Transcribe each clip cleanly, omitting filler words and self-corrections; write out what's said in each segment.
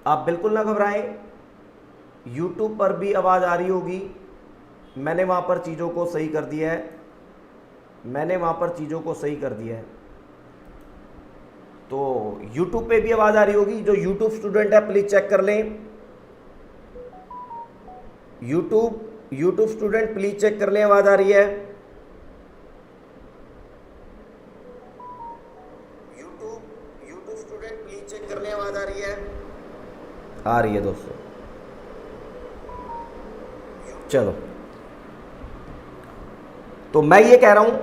आप बिल्कुल ना घबराएं, YouTube पर भी आवाज़ आ रही होगी, मैंने वहाँ पर चीज़ों को सही कर दिया है, मैंने वहाँ पर चीज़ों को सही कर दिया है। तो YouTube पे भी आवाज़ आ रही होगी, जो YouTube स्टूडेंट है प्लीज़ चेक कर लें। YouTube स्टूडेंट प्लीज़ चेक कर लें, आवाज़ आ रही है। YouTube स्टूडेंट प्लीज़ चेक कर लें, आवाज़ आ रही है। आ रही है दोस्तों, चलो। तो मैं ये कह रहा हूं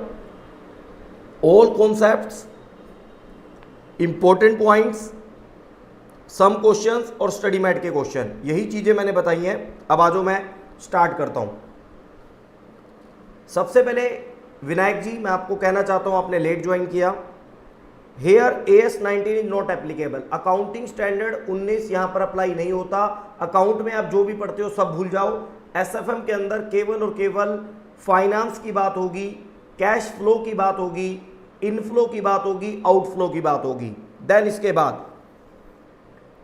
all concepts, important points, some questions और स्टडी मैट के क्वेश्चन, यही चीजें मैंने बताई हैं। अब आज मैं स्टार्ट करता हूं। सबसे पहले विनायक जी, मैं आपको कहना चाहता हूं, आपने लेट ज्वाइन किया। Here AS19 is not applicable, accounting standard 19 यहां पर अप्लाई नहीं होता। अकाउंट में आप जो भी पढ़ते हो सब भूल जाओ। SFM के अंदर केवल और केवल फाइनेंस की बात होगी, कैश फ्लो की बात होगी, इनफ्लो की बात होगी, आउटफ्लो की बात होगी। देन इसके बाद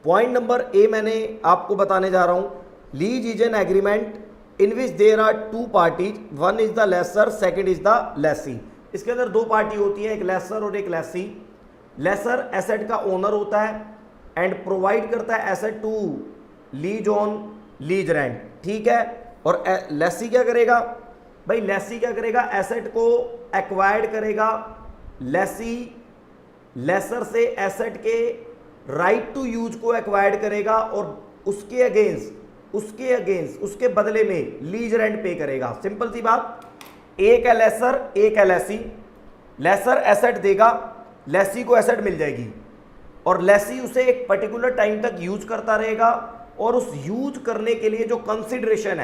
पॉइंट नंबर ए मैंने आपको बताने जा रहा हूं। Lease is an agreement in which there are two parties, one is the lessor, second is the lessee. इसके अंदर दो पार्टी होती है, एक लेसर और एक लेसी। लेसर एसेट का ओनर होता है एंड प्रोवाइड करता है asset to lease on lease rent, ठीक है। और लेसी क्या करेगा भाई, लेसी क्या करेगा, एसेट को एक्वायर्ड करेगा। लेसी लेसर से एसेट के राइट टू यूज को एक्वायर्ड करेगा और उसके अगेंस्ट उसके बदले में लीज रेंट पे करेगा। सिंपल सी बात, एक है लेसर, एक है लेसी। लेसर एसेट देगा, लेसी को एसेट मिल जाएगी और लेसी उसे एक पर्टिकुलर टाइम तक यूज करता रहेगा और उस यूज करने के लिए जो कंसिडरेशन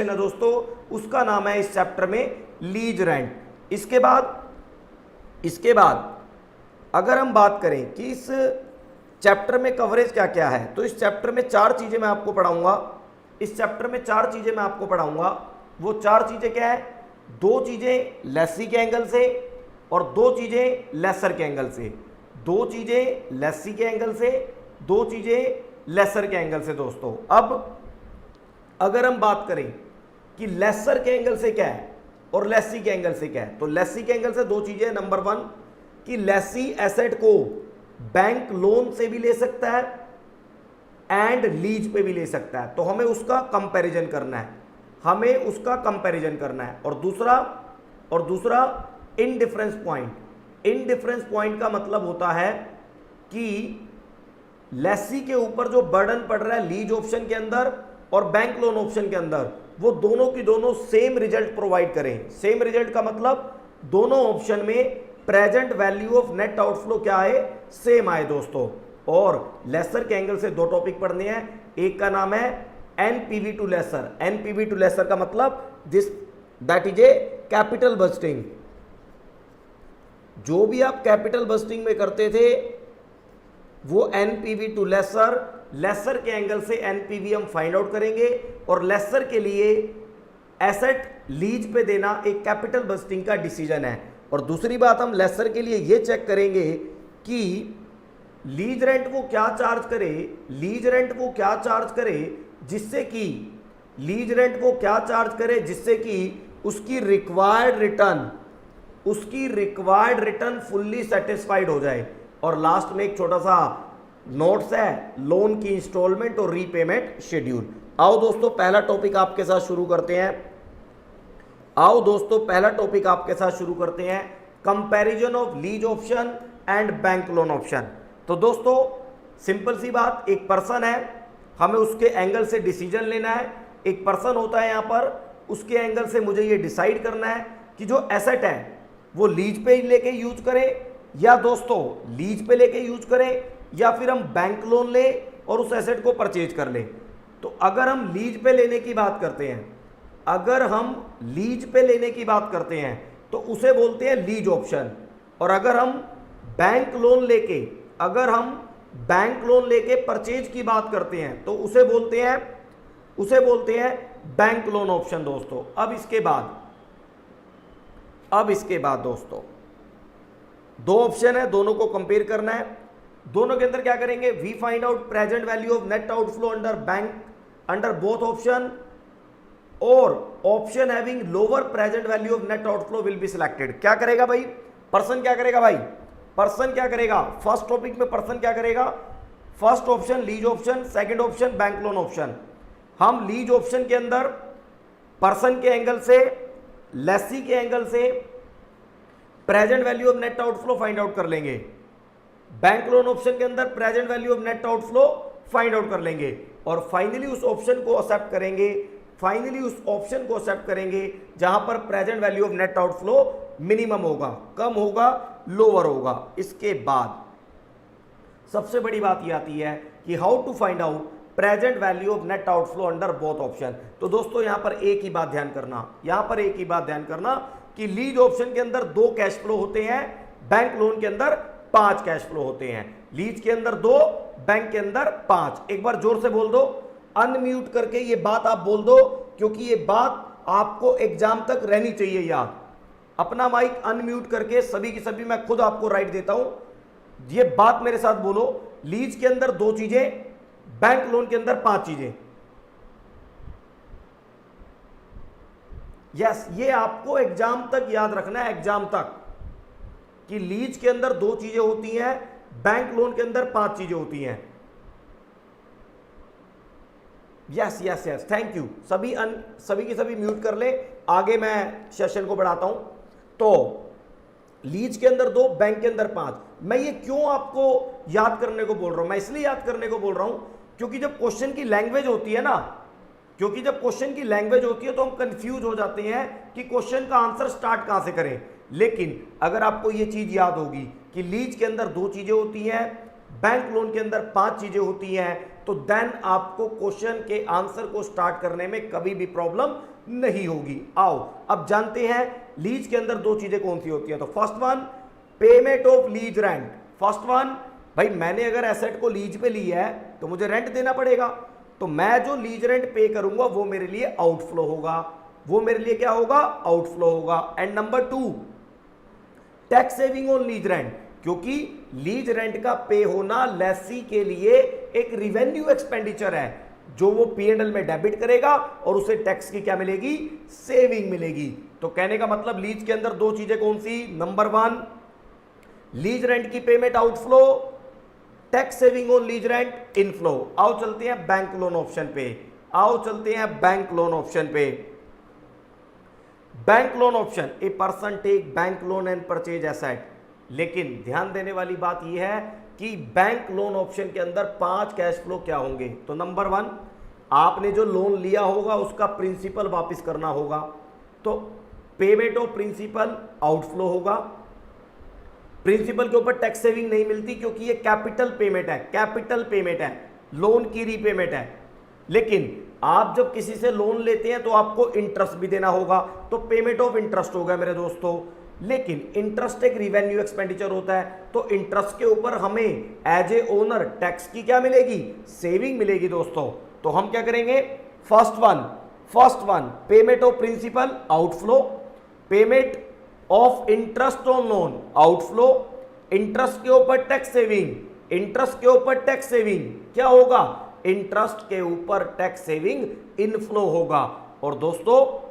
है, दोस्तों, उसका नाम है इस चैप्टर में लीज रेंट। इसके बाद अगर हम बात करें कि इस चैप्टर में कवरेज क्या क्या है, तो इस चैप्टर में चार चीजें मैं आपको पढ़ाऊंगा। वो चार चीजें क्या है, दो चीजें लेसी के एंगल से और दो चीजें लेसर के एंगल से, दो चीजें लेसी के एंगल से, दो चीजें लेसर के एंगल से। दोस्तों अब अगर हम बात करें कि लेसर के एंगल से क्या है और लेसी के एंगल से क्या है, तो लेसी के एंगल से दो चीजें। नंबर वन कि लेसी एसेट को बैंक लोन से भी ले सकता है एंड लीज पे भी ले सकता है, तो हमें उसका कंपैरिजन करना है। और दूसरा इनडिफरेंस पॉइंट का मतलब होता है कि लेसी के ऊपर जो बर्डन पड़ रहा है लीज ऑप्शन के अंदर और बैंक लोन ऑप्शन के अंदर, वो दोनों की दोनों सेम रिजल्ट प्रोवाइड करें। सेम रिजल्ट का मतलब दोनों ऑप्शन में present value of net outflow क्या है, सेम आए दोस्तों। और लेसर के एंगल से दो टॉपिक पढ़ने हैं, एक का नाम है NPV to lessor. NPV to lessor का मतलब that is a capital budgeting. जो भी आप कैपिटल बस्टिंग में करते थे वो एनपीवी टू लेसर के एंगल से एनपीवी हम फाइंड आउट करेंगे और लेसर के लिए एसेट लीज पे देना एक कैपिटल बस्टिंग का डिसीजन है। और दूसरी बात, हम लेसर के लिए ये चेक करेंगे कि लीज रेंट वो क्या चार्ज करे, जिससे कि उसकी रिक्वायर्ड रिटर्न फुल्ली सेटिस्फाइड हो जाए। और लास्ट में एक छोटा सा नोट्स है, लोन की इंस्टॉलमेंट और रीपेमेंट शेड्यूल। आओ दोस्तों पहला टॉपिक आपके साथ शुरू करते हैं, comparison of lease option and bank loan option. तो दोस्तों सिंपल सी बात, एक पर्सन है, हमें उसके एंगल से डिसीजन लेना है। एक पर्सन होता है यहाँ पर, उसके एंगल से मुझे ये डिसाइड करना है कि जो एसेट है वो लीज पे लेके यूज करें या दोस्तों लीज पे लेके यूज करें या फिर हम बैंक लोन ले और उस एसेट को परचेज कर लें। तो अगर हम लीज पे लेने की बात करते हैं तो उसे बोलते हैं लीज ऑप्शन। और अगर हम बैंक लोन लेके परचेज की बात करते हैं तो उसे बोलते हैं बैंक लोन ऑप्शन। दोस्तों अब इसके बाद दोस्तों दो ऑप्शन है, दोनों को कंपेयर करना है। दोनों के अंदर क्या करेंगे, we find out present value of net outflow under bank under both option, और option having lower present value of net outflow will be selected. क्या करेगा भाई पर्सन, क्या करेगा भाई पर्सन, क्या करेगा फर्स्ट टॉपिक में पर्सन क्या करेगा, first option lease option, second option bank loan option. हम लीज ऑप्शन के अंदर पर्सन के एंगल से, लेसी के एंगल से present value of net outflow find out कर लेंगे, बैंक लोन ऑप्शन के अंदर present value of net outflow find out कर लेंगे, और फाइनली उस ऑप्शन को एक्सेप्ट करेंगे, फाइनली उस ऑप्शन को एक्सेप्ट करेंगे जहां पर present value of net outflow minimum होगा, कम होगा, लोअर होगा। इसके बाद सबसे बड़ी बात यह आती है कि how to find out present value of net outflow under both option. तो दोस्तों यहां पर एक ही बात ध्यान करना, यहां पर एक ही बात ध्यान करना कि लीज ऑप्शन के अंदर 2 कैश फ्लो होते हैं, बैंक लोन के अंदर 5 कैश फ्लो होते हैं। लीज के अंदर 2, बैंक के अंदर 5। एक बार जोर से बोल दो, अनम्यूट करके ये बात आप बोल दो, क्योंकि ये बात आपको एग्जाम तक रहनी चाहिए याद। अपना माइक अनम्यूट करके सभी की सभी, मैं खुद आपको राइट देता हूं, ये बात मेरे साथ बोलो, लीज के अंदर 2 चीजें, बैंक लोन के अंदर 5 चीजें। यस, ये आपको एग्जाम तक याद रखना है, एग्जाम तक, कि लीज के अंदर 2 चीजें होती हैं, बैंक लोन के अंदर 5 चीजें होती हैं। Yes yes yes, thank you. सभी की सभी म्यूट कर ले, आगे मैं सेशन को बढ़ाता हूं। तो लीज के अंदर 2, बैंक के अंदर 5। मैं ये क्यों आपको याद करने को बोल रहा हूं, मैं इसलिए याद करने को बोल रहा हूं क्योंकि जब क्वेश्चन की लैंग्वेज होती है ना, क्योंकि जब क्वेश्चन की लैंग्वेज होती है तो हम कंफ्यूज हो जाते हैं कि क्वेश्चन का आंसर स्टार्ट कहां से करें। लेकिन अगर आपको ये चीज याद होगी कि लीज के अंदर 2 चीजें होती हैं, बैंक लोन के अंदर 5 चीजें होती हैं, तो देन आपको क्वेश्चन के आंसर को स्टार्ट करने में कभी भी प्रॉब्लम नहीं होगी। आओ अब जानते हैं लीज के अंदर 2 चीजें कौन सी होती हैं। तो first one, payment of lease rent. First one, भाई मैंने अगर एसेट को लीज पे लिया है तो मुझे रेंट देना पड़ेगा, तो मैं जो लीज रेंट पे करूंगा वो मेरे लिए आउटफ्लो होगा, वो मेरे लिए क्या होगा, आउटफ्लो होगा। And number 2, tax saving on lease rent, क्योंकि लीज रेंट का पे होना लेसी के लिए एक रिवेन्यू एक्सपेंडिचर है जो वो P&L में डेबिट करेगा और उसे टैक्स की क्या मिलेगी, सेविंग मिलेगी। तो कहने का मतलब लीज के अंदर 2 चीजें कौन सी, नंबर 1 लीज रेंट की payment outflow, tax saving on lease rent inflow. आओ चलते हैं बैंक लोन ऑप्शन पे, आओ चलते हैं बैंक लोन ऑप्शन पे। Bank loan option, a person take bank loan and purchase asset. लेकिन ध्यान देने वाली बात यह है कि बैंक लोन ऑप्शन के अंदर 5 कैश फ्लो क्या होंगे। तो नंबर 1, आपने जो लोन लिया होगा उसका प्रिंसिपल वापस करना होगा, तो पेमेंट ऑफ प्रिंसिपल आउटफ्लो होगा। प्रिंसिपल के ऊपर टैक्स सेविंग नहीं मिलती क्योंकि ये कैपिटल पेमेंट है, कैपिटल पेमेंट है, लोन की रीपेमेंट है। लेकिन आप जब किसी से लोन लेते हैं तो आपको इंटरेस्ट भी देना होगा, तो पेमेंट ऑफ इंटरेस्ट होगा मेरे दोस्तों। लेकिन इंटरेस्ट एक रिवेन्यू एक्सपेंडिचर होता है, तो इंटरेस्ट के ऊपर हमें एज ए ओनर टैक्स की क्या मिलेगी, सेविंग मिलेगी दोस्तों। तो हम क्या करेंगे, first one payment of principal outflow, payment of interest on loan outflow, interest के ऊपर टैक्स सेविंग, इंटरेस्ट के ऊपर टैक्स सेविंग क्या होगा, इंटरेस्ट के ऊपर टैक्स सेविंग इनफ्लो होगा। और दोस्तों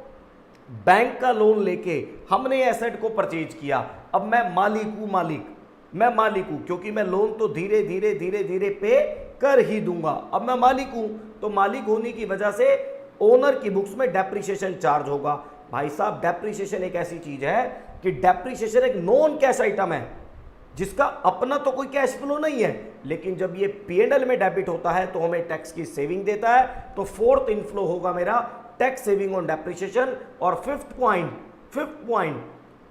बैंक का लोन लेके हमने एसेट को परचेज किया, अब मैं मालिक हूं क्योंकि मैं लोन तो धीरे धीरे पे कर ही दूंगा। अब मैं मालिक हूं, तो मालिक होने की वजह से ओनर की बुक्स में डेप्रिसिएशन चार्ज होगा। भाई साहब डेप्रिसिएशन एक ऐसी चीज है कि डेप्रिसिएशन एक नॉन कैश आइटम है जिसका अपना तो कोई कैश फ्लो नहीं है, लेकिन जब ये P&L में डेबिट होता है तो हमें टैक्स की सेविंग देता है। तो 4th इनफ्लो होगा मेरा टैक्स सेविंग ऑन डेप्रिसिएशन। और 5th पॉइंट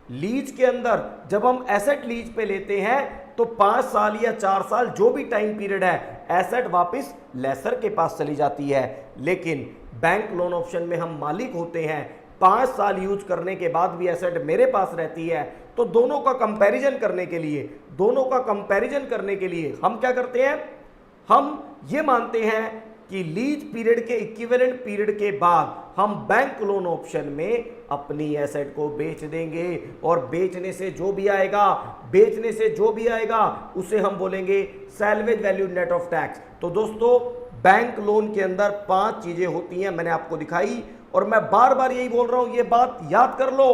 लीज के अंदर जब हम एसेट लीज पे लेते हैं तो 5 साल या 4 साल जो भी टाइम पीरियड है एसेट वापस लेसर के पास चली जाती है। लेकिन बैंक लोन ऑप्शन में हम मालिक होते हैं, 5 साल यूज करने के बाद भी एसेट मेरे पास रहती है। तो दोनों का कंपैरिजन करने के लिए हम क्या करते हैं, हम ये मानते हैं कि लीज पीरियड के इक्विवेलेंट पीरियड के बाद हम बैंक लोन ऑप्शन में अपनी एसेट को बेच देंगे और बेचने से जो भी आएगा उसे हम बोलेंगे salvage value net of tax. तो दोस्तों बैंक लोन के अंदर 5 चीजें होती हैं, मैंने आपको दिखाई और मैं बार बार यही बोल रहा हूं, ये बात याद कर लो,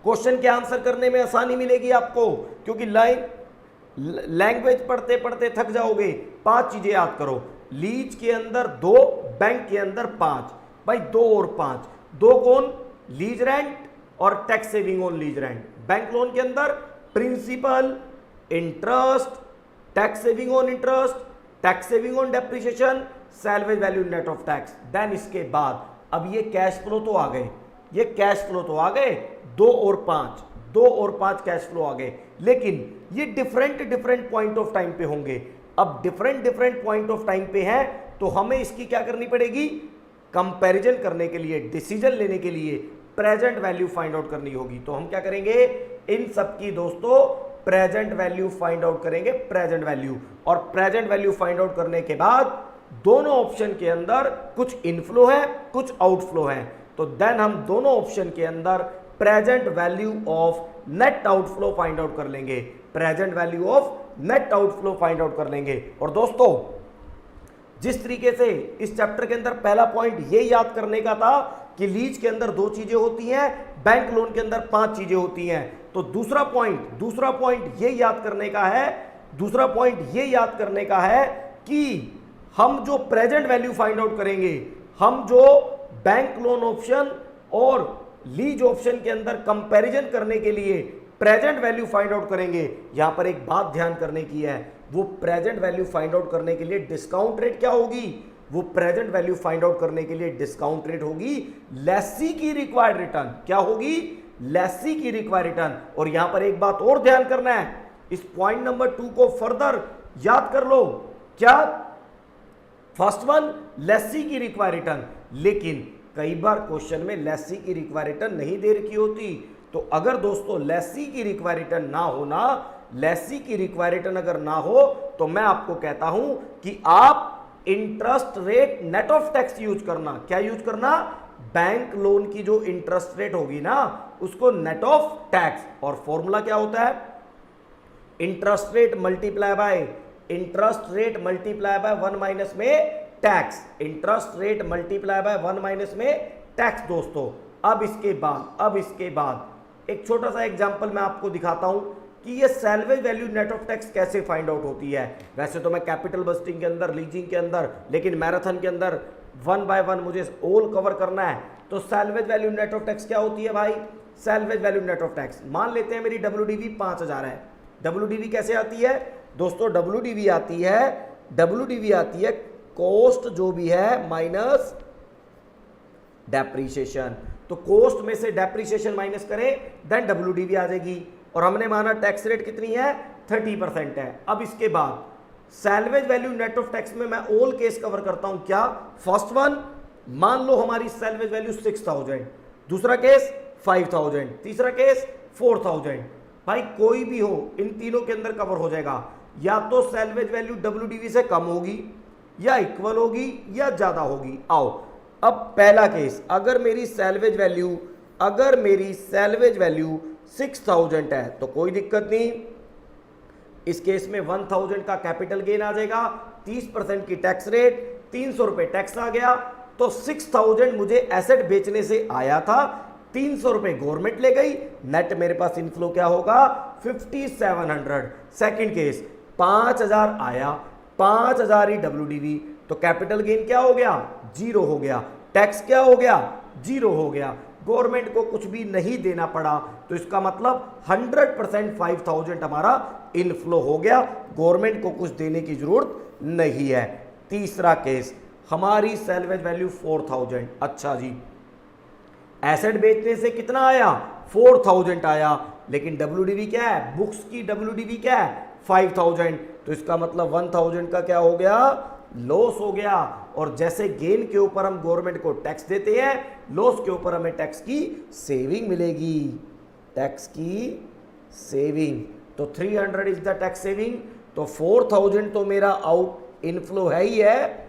क्वेश्चन के आंसर करने में आसानी मिलेगी आपको, क्योंकि लैंग्वेज पढ़ते पढ़ते थक जाओगे। 5 चीजें याद करो, लीज के अंदर 2, बैंक के अंदर 5, भाई 2 और 5, 2 कौन, लीज रेंट और tax saving on lease rent. Bank loan के अंदर principal, interest, tax saving on interest, tax saving on depreciation, salvage value net of tax. Then इसके बाद अब ये कैश फ्लो तो आ गए, 2 और 5 कैश फ्लो आ गए, लेकिन ये डिफरेंट पॉइंट ऑफ टाइम पे होंगे। अब डिफरेंट पॉइंट ऑफ टाइम पे है तो हमें इसकी क्या करनी पड़ेगी, कंपैरिजन करने के लिए, डिसीजन लेने के लिए प्रेजेंट वैल्यू फाइंड आउट करनी होगी। तो हम क्या करेंगे, इन सब की दोस्तों प्रेजेंट वैल्यू फाइंड आउट करेंगे, प्रेजेंट वैल्यू। और प्रेजेंट वैल्यू फाइंड आउट करने के बाद दोनों ऑप्शन के अंदर कुछ इनफ्लो है, कुछ आउटफ्लो है, तो देन हम दोनों ऑप्शन के अंदर present value of net outflow find out कर लेंगे, present value of net outflow find out कर लेंगे। और दोस्तों जिस तरीके से इस चैप्टर के अंदर पहला पॉइंट ये याद करने का था कि लीज के अंदर 2 चीजें होती हैं, बैंक लोन के अंदर 5 चीजें होती हैं, तो दूसरा पॉइंट ये याद करने का है कि हम जो प्रेजेंट वैल्यू फाइंड आउट करेंगे, हम जो बैंक लोन ऑप्शन और लीज ऑप्शन के अंदर कंपैरिजन करने के लिए प्रेजेंट वैल्यू फाइंड आउट करेंगे। यहां पर एक बात ध्यान करने की है, वो प्रेजेंट वैल्यू फाइंड आउट करने के लिए डिस्काउंट रेट क्या होगी, वो प्रेजेंट वैल्यू फाइंड आउट करने के लिए डिस्काउंट रेट होगी लेसी की रिक्वायर्ड रिटर्न। क्या होगी, लेसी की रिक्वायर्ड रिटर्न। और यहां पर एक बात और ध्यान करना है, इस पॉइंट नंबर 2 को फर्दर याद कर लो, क्या, फर्स्ट वन लेसी की रिक्वायर्ड रिटर्न, लेकिन कई बार क्वेश्चन में लेसी की रिक्वायर्ड रिटर्न नहीं दे रखी होती। तो अगर दोस्तों लेसी की रिक्वायर्ड रिटर्न ना होना, लेसी की रिक्वायर्ड रिटर्न अगर ना हो, तो मैं आपको कहता हूं कि आप interest rate net of tax use करना। क्या यूज करना, बैंक लोन की जो इंटरेस्ट रेट होगी ना उसको नेट ऑफ टैक्स, और फॉर्मूला क्या होता है, interest rate multiply by 1 minus में tax, interest rate multiply by 1 minus में टैक्स। दोस्तों अब इसके बाद एक छोटा सा एग्जांपल मैं आपको दिखाता हूं कि ये salvage value net of tax कैसे फाइंड आउट होती है। वैसे तो मैं कैपिटल बस्टिंग के अंदर, लीजिंग के अंदर, लेकिन मैराथन के अंदर 1 बाय 1 मुझे ऑल कवर करना है। तो salvage value net of tax क्या होती है भाई, salvage value net of tax, मान लेते हैं मेरी WDV 5000 है। WDV कैसे आती है दोस्तों, WDV आती है कॉस्ट जो भी है माइनस डेप्रीशिएशन। तो कॉस्ट में से डेप्रीशिएशन माइनस करें देन WDV आ जाएगी, और हमने माना टैक्स रेट कितनी है, 30% है। अब इसके बाद salvage value net of tax में मैं ऑल केस कवर करता हूं। क्या, फर्स्ट वन, मान लो हमारी सैल्वेज वैल्यू 6000, दूसरा केस 5000, तीसरा केस 4000। भाई कोई भी हो, इन तीनों के अंदर कवर हो जाएगा। या तो सैल्वेज वैल्यू WDV से कम होगी, या इक्वल होगी, या ज्यादा होगी। आओ अब पहला केस, अगर मेरी सैल्वेज वैल्यू 6000 है तो कोई दिक्कत नहीं, इस केस में 1000 का कैपिटल गेन आ जाएगा, 30% की टैक्स रेट, 300 रुपए टैक्स आ गया। तो 6000 मुझे एसेट बेचने से आया था, 300 रुपए गवर्नमेंट ले गई, नेट मेरे पास इनफ्लो क्या होगा, 5700। सेकंड केस 5000 आया, 5000 ही WDV, तो कैपिटल गेन क्या हो गया, 0 हो गया, टैक्स क्या हो गया, 0 हो गया, गवर्नमेंट को कुछ भी नहीं देना पड़ा। तो इसका मतलब 100% 5000 हमारा इनफ्लो हो गया, गवर्नमेंट को कुछ देने की जरूरत नहीं है। तीसरा केस, हमारी सैल्वेज वैल्यू 4000, अच्छा जी, एसेट बेचने से कितना आया, 4000 आया, लेकिन WDV क्या है, बुक्स की WDV क्या है, 5000। तो इसका मतलब 1000 का क्या हो गया, लॉस हो गया। और जैसे गेन के ऊपर हम गवर्नमेंट को टैक्स देते हैं, लॉस के ऊपर हमें टैक्स की सेविंग मिलेगी, टैक्स की सेविंग। तो 300 इज द टैक्स सेविंग। तो 4000 तो मेरा आउट इनफ्लो है ही है,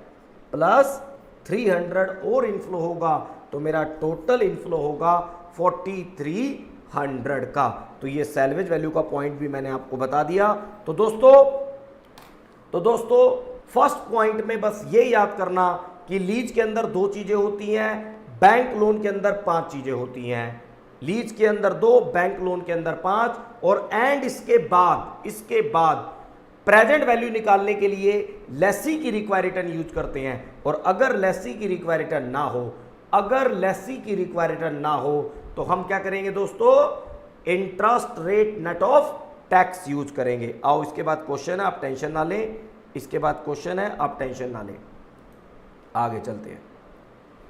प्लस 300 और इनफ्लो होगा, तो मेरा टोटल इनफ्लो होगा 4300 का। तो ये सैल्वेज वैल्यू का पॉइंट भी मैंने आपको बता दिया। तो दोस्तों फर्स्ट पॉइंट में बस ये याद करना कि लीज के अंदर 2 चीजें होती हैं, बैंक लोन के अंदर 5 चीजें होती हैं। लीज के अंदर 2, बैंक लोन के अंदर 5, और एंड इसके बाद प्रेजेंट वैल्यू निकालने के लिए लेसी की रिक्वायर रिटर्न यूज करते हैं। और अगर लेसी की रिक्वायर रिटर्न ना हो तो हम क्या करेंगे दोस्तों, interest rate net of tax use करेंगे। आओ इसके बाद क्वेश्चन है, आप टेंशन ना लें, इसके बाद क्वेश्चन है, आप टेंशन ना लें, आगे चलते हैं।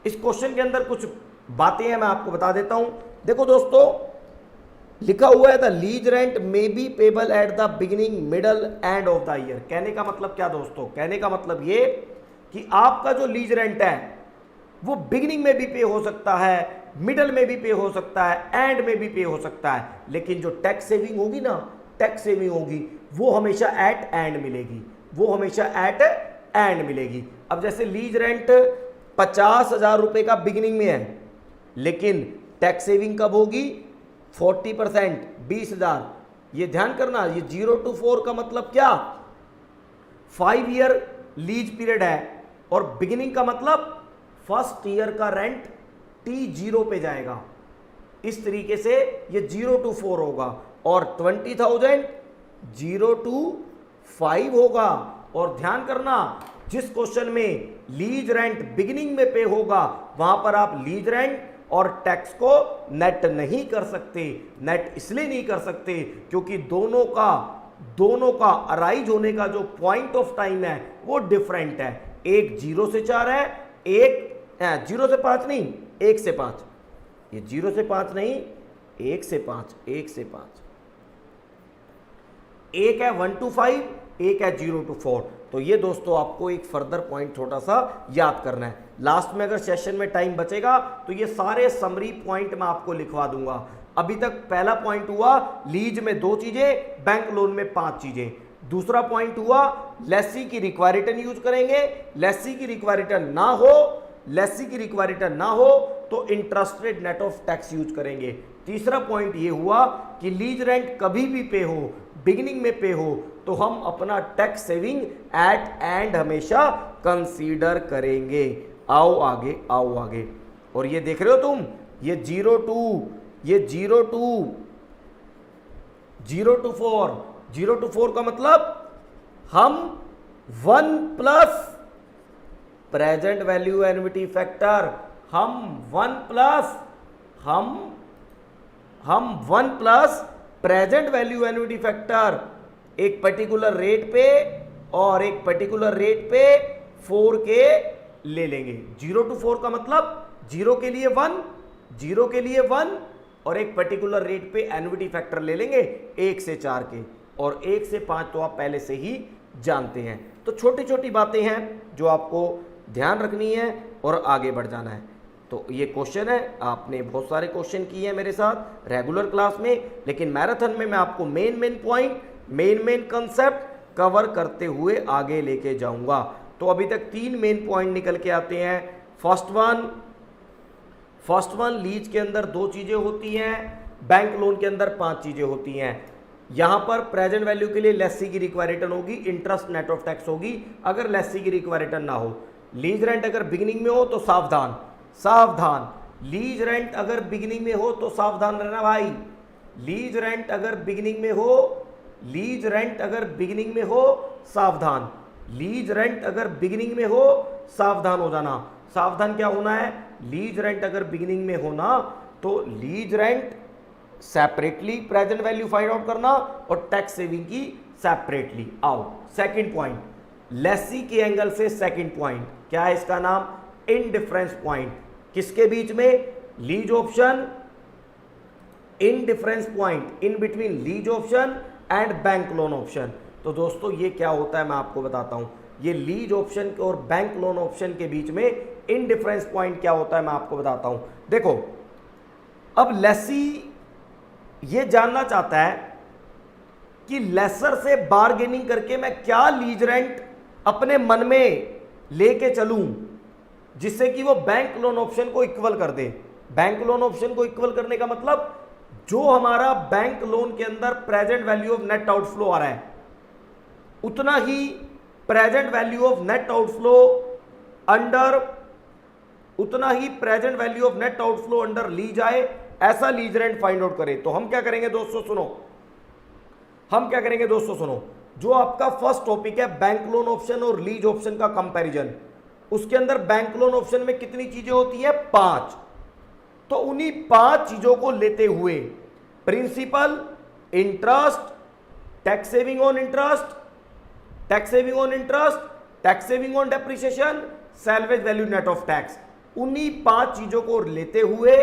इस क्वेश्चन के अंदर कुछ बातें हैं, मैं आपको बता देता हूं। देखो दोस्तों, लिखा हुआ है the lease rent may be payable at the beginning, middle end of the year. कहने का मतलब क्या दोस्तों, कहने का मतलब ये कि आपका जो लीज रेंट है वो बिगिनिंग में भी पे हो सकता है, मिडल में भी पे हो सकता है, एंड में भी पे हो सकता है, लेकिन जो टैक्स सेविंग होगी ना, टैक्स सेविंग होगी वो हमेशा एट एंड मिलेगी, वो हमेशा एट एंड मिलेगी। अब जैसे लीज रेंट 50,000 रुपए का बिगिनिंग में है, लेकिन टैक्स सेविंग कब होगी, 40%, 20,000। ये ध्यान करना, ये 0 to 4 का मतलब क्या, 5 ईयर लीज पीरियड है, और बिगिनिंग का मतलब फर्स्ट ईयर का रेंट T0 पे जाएगा। इस तरीके से ये 0 to 4 होगा, और 20,000 0 to 5 होगा। और ध्यान करना, जिस क्वेश्चन में लीज रेंट बिगिनिंग में पे होगा वहां पर आप लीज रेंट और टैक्स को नेट नहीं कर सकते। नेट इसलिए नहीं कर सकते क्योंकि दोनों का अराइज होने का जो पॉइंट ऑफ टाइम है वो डिफरेंट है। एक 0 से 4 है, एक 0 से 5 नहीं, 1 से 5। ये 0 से 5 नहीं, 1 से 5, 1 से 5। एक है 1 to 5, एक है 0 to 4। तो ये दोस्तों आपको एक फर्दर पॉइंट छोटा सा याद करना है। लास्ट में अगर सेशन में टाइम बचेगा तो ये सारे समरी पॉइंट मैं आपको लिखवा दूंगा। अभी तक पहला पॉइंट हुआ लीज में 2 चीजें, बैंक लोन में 5 चीजें। दूसरा पॉइंट हुआ लेसी की रिक्वायर रिटर्न यूज करेंगे, लेसी की रिक्वायर रिटर्न ना हो तो interest rate net of tax use करेंगे। तीसरा पॉइंट ये हुआ कि लीज रेंट कभी भी पे हो, बिगिनिंग में पे हो, तो हम अपना टैक्स सेविंग एट एंड हमेशा कंसीडर करेंगे। आओ आगे। और ये देख रहे हो तुम, ये 0 to 4 का मतलब हम 1 plus present value annuity factor, हम 1 plus present value annuity factor एक पर्टिकुलर रेट पे और एक पर्टिकुलर रेट पे 4 के ले लेंगे। 0 to 4 का मतलब 0 के लिए 1 और एक पर्टिकुलर रेट पे एन्युटी फैक्टर ले लेंगे 1 से 4 के, और 1 से 5 तो आप पहले से ही जानते हैं। तो छोटी छोटी बातें हैं जो आपको ध्यान रखनी है और आगे बढ़ जाना है। तो ये क्वेश्चन है, आपने बहुत सारे क्वेश्चन किए हैं मेरे साथ रेगुलर क्लास में, लेकिन मैराथन में मैं आपको main point, main concept cover करते हुए आगे लेके जाऊंगा। तो अभी तक 3 मेन पॉइंट निकल के आते हैं। फर्स्ट वन लीज के अंदर 2 चीजें होती हैं, बैंक लोन के अंदर 5 चीजें होती हैं। यहां पर प्रेजेंट वैल्यू के लिए लेसी की रिक्वायर रिटर्न होगी, इंटरेस्ट नेट ऑफ टैक्स होगी अगर लेसी की रिक्वायर रिटर्न ना हो। लीज रेंट अगर बिगिनिंग में हो तो सावधान, लीज रेंट अगर बिगिनिंग में हो तो सावधान रहना भाई। लीज रेंट अगर बिगिनिंग में हो सावधान, लीज रेंट अगर बिगिनिंग में हो सावधान हो जाना। सावधान क्या होना है, लीज रेंट अगर बिगिनिंग में होना तो lease rent separately present value find out करना और टैक्स सेविंग की सेपरेटली। आओ सेकंड पॉइंट, लेसी के एंगल से सेकंड पॉइंट क्या है, इसका नाम इनडिफरेंस पॉइंट। किसके बीच में, lease option, indifference point in between lease option and bank loan option. तो दोस्तों ये क्या होता है मैं आपको बताता हूं। ये लीज ऑप्शन और बैंक लोन ऑप्शन के बीच में इनडिफरेंस पॉइंट क्या होता है मैं आपको बताता हूं। देखो, अब लेसी ये जानना चाहता है कि लेसर से बार्गेनिंग करके मैं क्या लीज रेंट अपने मन में लेके चलूं जिससे कि वो बैंक लोन ऑप्शन को इक्वल कर दे। बैंक लोन ऑप्शन को इक्वल करने का मतलब जो हमारा बैंक लोन के अंदर present value of net outflow आ रहा है उतना ही present value of net outflow under lease आए, ऐसा लीज रेंट फाइंड आउट करें। तो हम क्या करेंगे दोस्तों, सुनो, जो आपका फर्स्ट टॉपिक है बैंक लोन ऑप्शन और लीज ऑप्शन का कंपैरिजन, उसके अंदर बैंक लोन ऑप्शन में कितनी चीजें होती है, 5। तो उन्हीं 5 चीजों को लेते हुए principal, interest, tax saving on interest, tax saving on depreciation, salvage value net of tax, उन्हीं 5 चीजों को लेते हुए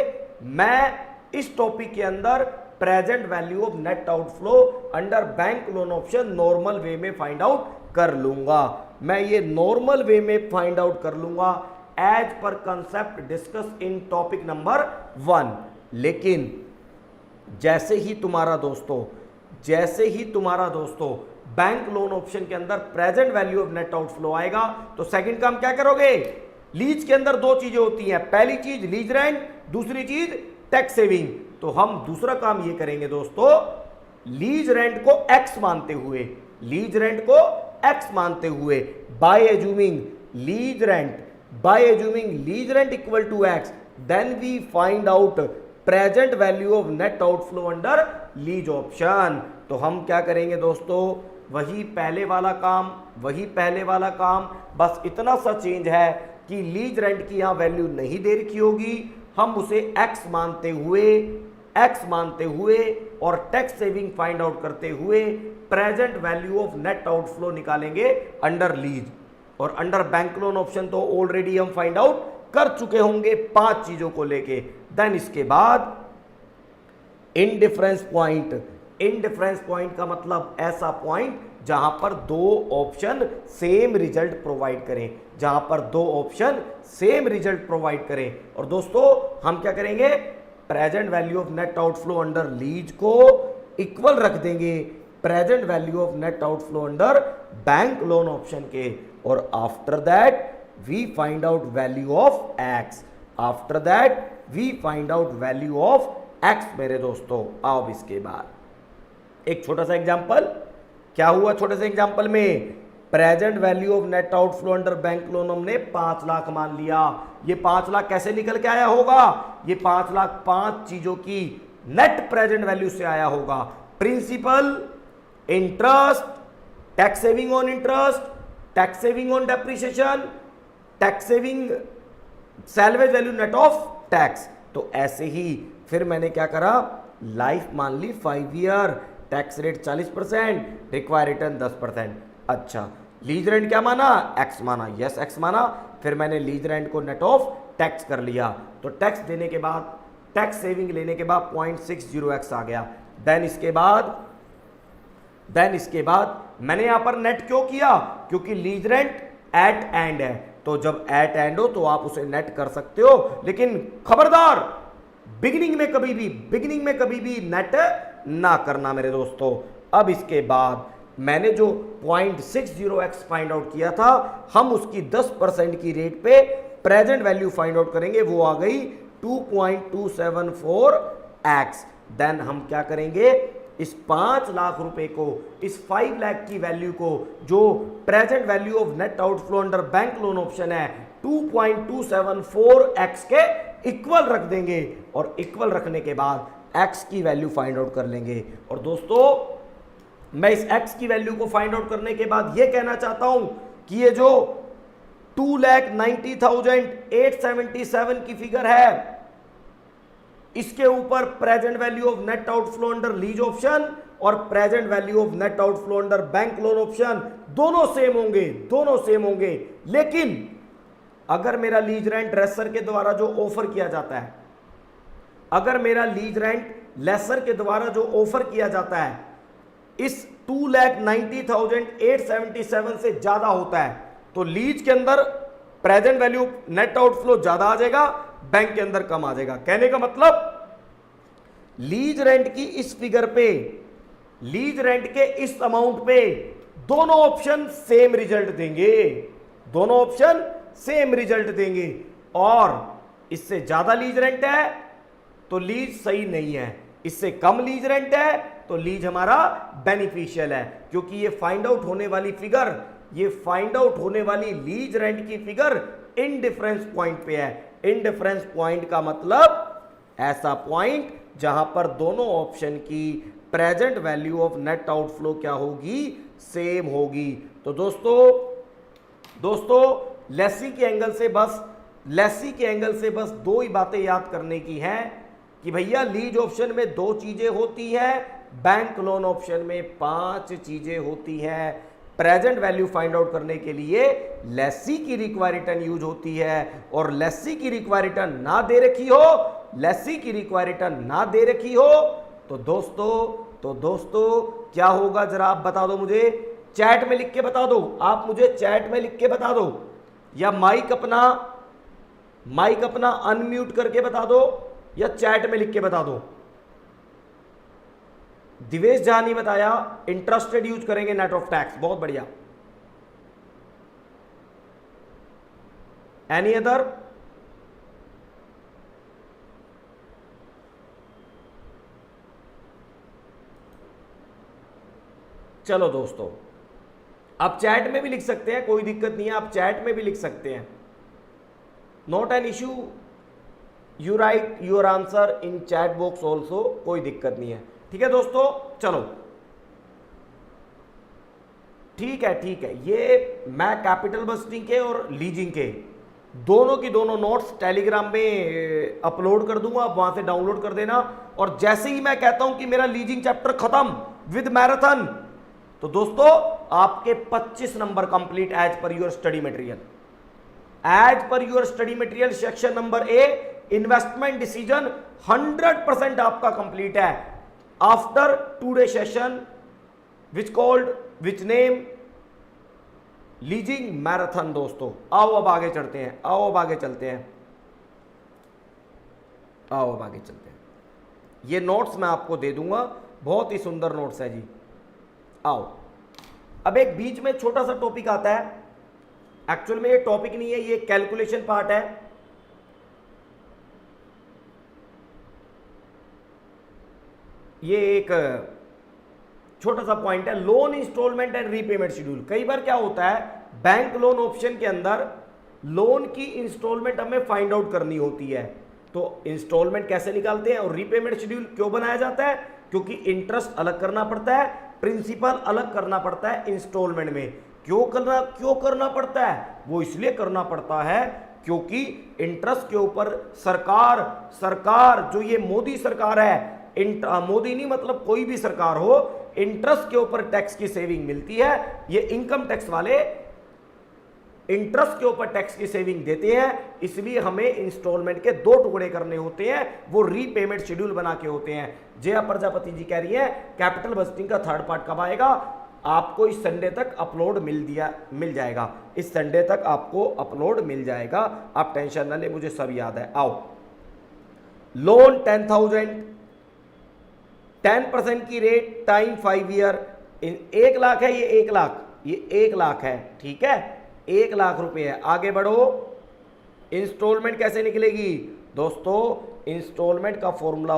मैं इस टॉपिक के अंदर present value of net outflow under bank loan option normal way में फाइंड आउट कर लूंगा। मैं ये नॉर्मल वे में फाइंड आउट कर लूंगा as per concept discuss in topic number 1। लेकिन जैसे ही तुम्हारा दोस्तों बैंक लोन ऑप्शन के अंदर present value of net outflow आएगा तो सेकंड काम क्या करोगे, लीज के अंदर 2 चीजें होती हैं, पहली चीज लीज रेंट, दूसरी चीज टैक्स सेविंग। तो हम दूसरा काम ये करेंगे दोस्तों, लीज रेंट को x मानते हुए by assuming lease rent equal to x, then we find out present value of net outflow under lease option. तो हम क्या करेंगे दोस्तों, वही पहले वाला काम, बस इतना सा चेंज है कि लीज रेंट की यहां वैल्यू नहीं दे रखी होगी, हम उसे x मानते हुए और टैक्स सेविंग फाइंड आउट करते हुए present value of net outflow निकालेंगे अंडर लीज। और अंडर बैंक लोन ऑप्शन तो ऑलरेडी हम फाइंड आउट कर चुके होंगे 5 चीजों को लेके। देन इसके बाद इनडिफरेंस पॉइंट का मतलब ऐसा पॉइंट जहां पर 2 ऑप्शन सेम रिजल्ट प्रोवाइड करें, और दोस्तों हम क्या करेंगे, present value of net outflow under lease को इक्वल रख देंगे present value of net outflow under bank loan option के, और after that we find out value of x. मेरे दोस्तों आओ इसके बाद एक छोटा सा एग्जांपल, क्या हुआ छोटे से एग्जांपल में, present value of net outflow under bank loan हमने 5 लाख मान लिया। ये 5 लाख कैसे निकल के आया होगा, ये 5 लाख 5 चीजों की नेट प्रेजेंट वैल्यू से आया होगा, principal, interest, tax saving on interest, tax saving on depreciation, tax saving salvage value net of tax. तो ऐसे ही फिर मैंने क्या करा, लाइफ मान ली 5 year, tax rate 40%, require return 10%। अच्छा, लीज रेंट क्या माना, एक्स माना, यस एक्स माना। फिर मैंने लीज रेंट को नेट ऑफ टैक्स कर लिया, तो टैक्स देने के बाद, टैक्स सेविंग लेने के बाद 0.60x आ गया। देन इसके बाद मैंने यहां पर नेट क्यों किया, क्योंकि लीज रेंट एट एंड है, तो जब एट एंड हो तो आप उसे नेट कर सकते हो, लेकिन खबरदार बिगिनिंग में कभी भी नेट ना करना मेरे दोस्तों। अब इसके बाद मैंने जो 0.60x फाइंड आउट किया था, हम उसकी 10% की रेट पे प्रेजेंट वैल्यू फाइंड आउट करेंगे, वो आ गई 2.274x। देन हम क्या करेंगे, इस 5 लाख रुपए को, इस 5 लाख की वैल्यू को, जो present value of net outflow under bank loan option है, 2.274x के इक्वल रख देंगे, और इक्वल रखने के बाद x की वैल्यू फाइंड आउट कर लेंगे। और दोस्तों मैं इस x की वैल्यू को फाइंड आउट करने के बाद यह कहना चाहता हूं कि ये जो 2,90,877 की फिगर है, इसके ऊपर present value of net outflow under lease option और present value of net outflow under bank loan option दोनों सेम होंगे। लेकिन अगर मेरा लीज रेंट रेसर के द्वारा जो ऑफर किया जाता है, अगर मेरा लीज रेंट लेसर के द्वारा जो ऑफर किया जाता है इस 2,90,877 से ज्यादा होता है, तो लीज के अंदर प्रेजेंट वैल्यू नेट आउटफ्लो ज्यादा आ जाएगा, बैंक के अंदर कम आ जाएगा। कहने का मतलब लीज रेंट की इस फिगर पे, लीज रेंट के इस अमाउंट पे दोनों ऑप्शन सेम रिजल्ट देंगे, दोनों ऑप्शन सेम रिजल्ट देंगे, और इससे ज्यादा लीज रेंट है तो लीज सही नहीं है, इससे कम लीज रेंट है तो लीज हमारा बेनिफिशियल है, क्योंकि ये फाइंड आउट होने वाली फिगर, ये फाइंड आउट होने वाली लीज रेंट की फिगर इनडिफरेंस पॉइंट पे है। इनडिफरेंस पॉइंट का मतलब ऐसा पॉइंट जहां पर दोनों ऑप्शन की present value of net outflow क्या होगी, सेम होगी। तो दोस्तों लेसी के एंगल से बस दो ही बातें याद करने की हैं कि भैया लीज ऑप्शन में 2 चीजें होती है, बैंक लोन ऑप्शन में 5 चीजें होती हैं। प्रेजेंट वैल्यू फाइंड आउट करने के लिए लेसी की रिक्वायर्ड रिटर्न यूज होती है, और लेसी की रिक्वायर्ड रिटर्न ना दे रखी हो, तो दोस्तों क्या होगा जरा आप बता दो मुझे, चैट में लिख के बता दो, आप मुझे चैट में लिख के बता दो, या माइक अपना अनम्यूट करके बता दो, या चैट में लिख के बता दो। दिवेश झा ने बताया इंटरेस्टेड यूज करेंगे नेट ऑफ टैक्स, बहुत बढ़िया। Any other? चलो दोस्तों, आप चैट में भी लिख सकते हैं, कोई दिक्कत नहीं है, आप चैट में भी लिख सकते हैं, not an issue. You right your answer in chat box also, कोई दिक्कत नहीं है। ठीक है दोस्तों, चलो ठीक है। ये मैं कैपिटल बस्टिंग के और लीजिंग के दोनों की दोनों नोट्स टेलीग्राम में अपलोड कर दूंगा, आप वहां से डाउनलोड कर देना। और जैसे ही मैं कहता हूं कि मेरा लीजिंग चैप्टर खत्म विद मैराथन, तो दोस्तों आपके 25 number complete as per your study material. Section number A investment decision 100% आपका कंप्लीट है after today session which name leasing marathon. दोस्तों आओ अब आगे चलते हैं। ये नोट्स मैं आपको दे दूंगा, बहुत ही सुंदर नोट्स है जी। आओ, अब एक बीच में छोटा सा टॉपिक आता है, एक्चुअल में ये टॉपिक नहीं है, ये कैलकुलेशन पार्ट है। ये एक छोटा सा पॉइंट है, loan instalment and repayment schedule. कई बार क्या होता है, बैंक लोन ऑप्शन के अंदर लोन की इंस्टॉलमेंट हमें फाइंड आउट करनी होती है, तो इंस्टॉलमेंट कैसे निकालते हैं और रीपेमेंट शेड्यूल क्यों बनाया जाता है, क्योंकि इंटरेस्ट अलग करना पड़ता है, प्रिंसिपल अलग करना पड़ता है इंस्टॉलमेंट में। क्यों करना पड़ता है? वो इसलिए करना पड़ता है क्योंकि इंटरेस्ट के ऊपर सरकार जो ये मोदी सरकार है, मोदी नहीं मतलब कोई भी सरकार हो, इंटरेस्ट के ऊपर टैक्स की सेविंग मिलती है। ये इनकम टैक्स वाले इंटरेस्ट के ऊपर टैक्स की सेविंग देते हैं, इसलिए हमें इंस्टॉलमेंट के 2 टुकड़े करने होते हैं, वो रीपेमेंट शेड्यूल बना के होते हैं। जया प्रजापति जी कह रही है कैपिटल बस्टिंग का 3rd पार्ट कब आएगा? आपको इस संडे तक अपलोड मिल जाएगा, इस संडे तक आपको अपलोड मिल जाएगा, आप टेंशन ना ले, मुझे सब याद है। आओ, लोन 10,000, 10% की रेट, टाइम 5 ईयर, 1 लाख है, ये 1 लाख है, ठीक है, 1 लाख रुपए है। आगे बढ़ो, इंस्टॉलमेंट कैसे निकलेगी दोस्तों? इंस्टॉलमेंट का फॉर्मूला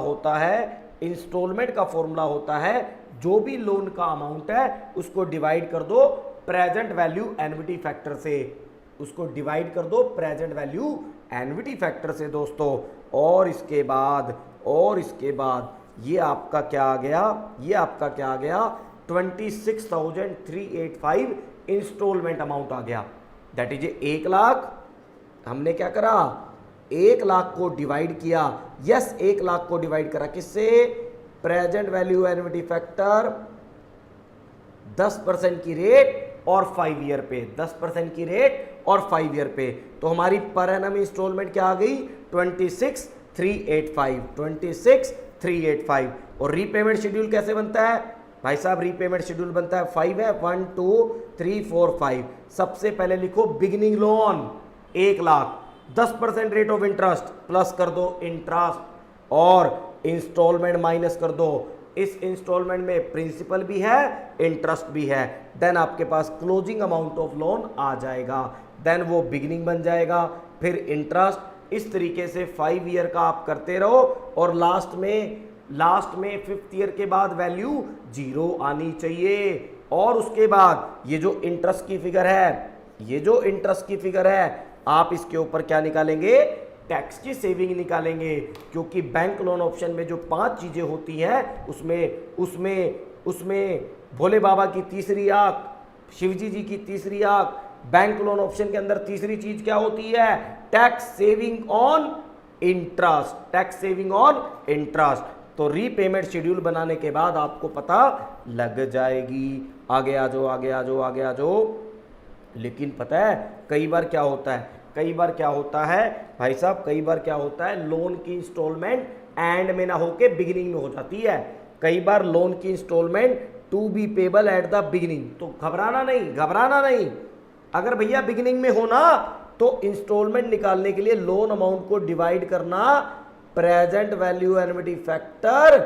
होता है जो भी लोन का अमाउंट है उसको डिवाइड कर दो प्रेजेंट वैल्यू एनविटी फैक्टर से, दोस्तों। और इसके बाद ये आपका क्या आ गया? 26,385 इंस्टॉलमेंट अमाउंट आ गया, दैट इज 1 लाख। हमने क्या करा? 1 लाख को डिवाइड किया, 1 लाख को डिवाइड करा किससे? प्रेजेंट वैल्यू एनविटी फैक्टर 10% की रेट और 5 ईयर पे, 10% की रेट और 5 ईयर पे। तो हमारी पर एनम इंस्टॉलमेंट क्या आ गई? 26,385। और रीपेमेंट शेड्यूल कैसे बनता है भाई साहब? रीपेमेंट शेड्यूल बनता है 5 है, 1 2 3 4 5। सबसे पहले लिखो beginning loan 1 lakh, 10% rate of interest plus कर दो इंटरेस्ट और इंस्टॉलमेंट माइनस कर दो। इस इंस्टॉलमेंट में प्रिंसिपल भी है, इंटरेस्ट भी है, देन आपके पास क्लोजिंग अमाउंट ऑफ लोन आ जाएगा। देन वो बिगिनिंग बन जाएगा, फिर इंटरेस्ट। इस तरीके से 5 ईयर का आप करते रहो और लास्ट में 5th ईयर के बाद वैल्यू 0 आनी चाहिए। और उसके बाद ये जो इंटरेस्ट की फिगर है, आप इसके ऊपर क्या निकालेंगे, टैक्स की सेविंग निकालेंगे, क्योंकि बैंक लोन ऑप्शन में जो 5 चीजें होती हैं उसमें भोले बाबा की तीसरी आंख, शिवजी जी की तीसरी आंख, बैंक लोन ऑप्शन के अंदर तीसरी चीज क्या होती है, टैक्स सेविंग ऑन इंटरेस्ट। तो रीपेमेंट शेड्यूल बनाने के बाद आपको पता लग जाएगी। आगे आ जाओ। लेकिन पता है कई बार क्या होता है भाई साहब, कई बार क्या होता है, लोन की इंस्टॉलमेंट एंड में ना होके बिगिनिंग में हो जाती है। कई बार लोन की instalment to be payable at the beginning, तो घबराना नहीं। अगर भैया बिगिनिंग में हो ना, तो इंस्टॉलमेंट निकालने के लिए लोन अमाउंट को डिवाइड करना present value annuity factor,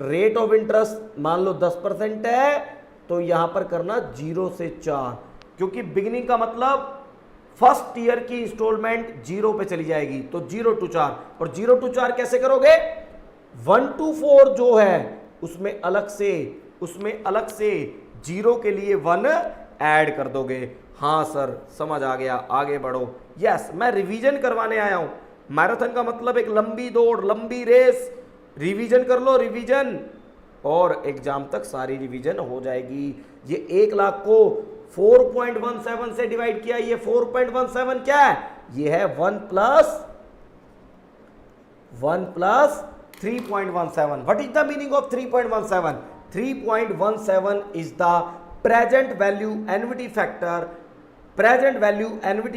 rate of interest मान लो 10% है, तो यहां पर करना 0 से 4, क्योंकि बिगिनिंग का मतलब फर्स्ट ईयर की इंस्टॉलमेंट 0 पे चली जाएगी, तो 0 to 4। और 0 to 4 कैसे करोगे, 1 to 4 जो है उसमें अलग से 0 के लिए 1 ऐड कर दोगे। हाँ सर समझ आ गया, आगे बढ़ो। यस, मैं रिवीजन करवाने आया हूं। मैराथन का मतलब एक लंबी दौड़, लंबी रेस। रिवीजन कर लो, रिवीजन, और एग्जाम तक सारी रिवीजन हो जाएगी। ये 1 लाख को 4.17 से डिवाइड किया, ये 4.17 क्या है, ये है 1 plus 3.17। What is the meaning of 3.17? 3.17 is the present value annuity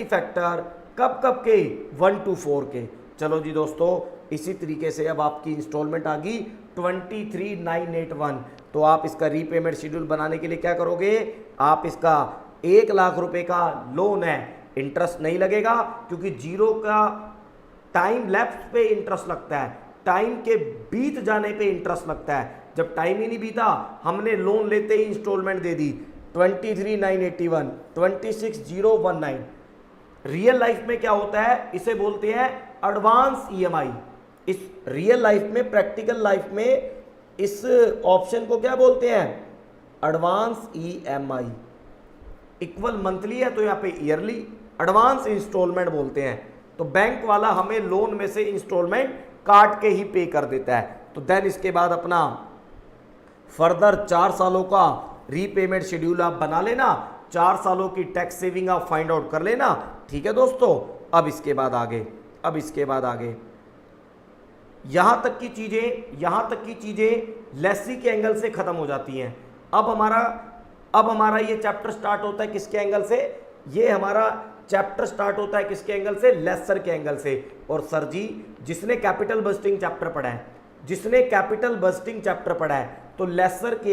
factor कब के, 1 to 4 के। चलो जी दोस्तों, इसी तरीके से अब आपकी इंस्टॉलमेंट आ गई 23,981। तो आप इसका रीपेमेंट शेड्यूल बनाने के लिए क्या करोगे, आप इसका 1 लाख रुपए का लोन है, इंटरेस्ट नहीं लगेगा, क्योंकि 0 का टाइम लैप्स पे इंटरेस्ट लगता है, टाइम के बीत जाने पे इंटरेस्ट लगता है। जब टाइम ही नहीं बीता, हमने लोन लेते ही इंस्टॉलमेंट दे दी 23,981, 26,019। रियल लाइफ में क्या होता है, इसे बोलते हैं एडवांस ईएमआई। इस रियल लाइफ में, प्रैक्टिकल लाइफ में इस ऑप्शन को क्या बोलते हैं, एडवांस ईएमआई। इक्वल मंथली है तो यहाँ पे ईयरली, एडवांस इंस्टॉलमेंट बोलते हैं। तो बैंक वाला हमें लोन में से इंस्टॉलमेंट काट के ही पे कर देता है। तो देन इसके बाद अपना फर्दर 4 सालों का रीपेमेंट शेड्यूल आप बना लेना, 4 सालों की टैक्स सेविंग आप फाइंड आउट कर लेना। ठीक है दोस्तों, अब इसके बाद आगे यहां तक की चीजें लेसी के एंगल से खत्म हो जाती हैं। अब हमारा ये चैप्टर स्टार्ट होता है किसके एंगल से, ये हमारा चैप्टर स्टार्ट होता है किसके एंगल से, लेसर के एंगल से। और सर जी, जिसने कैपिटल बस्टिंग चैप्टर पढ़ा है, तो लेसर के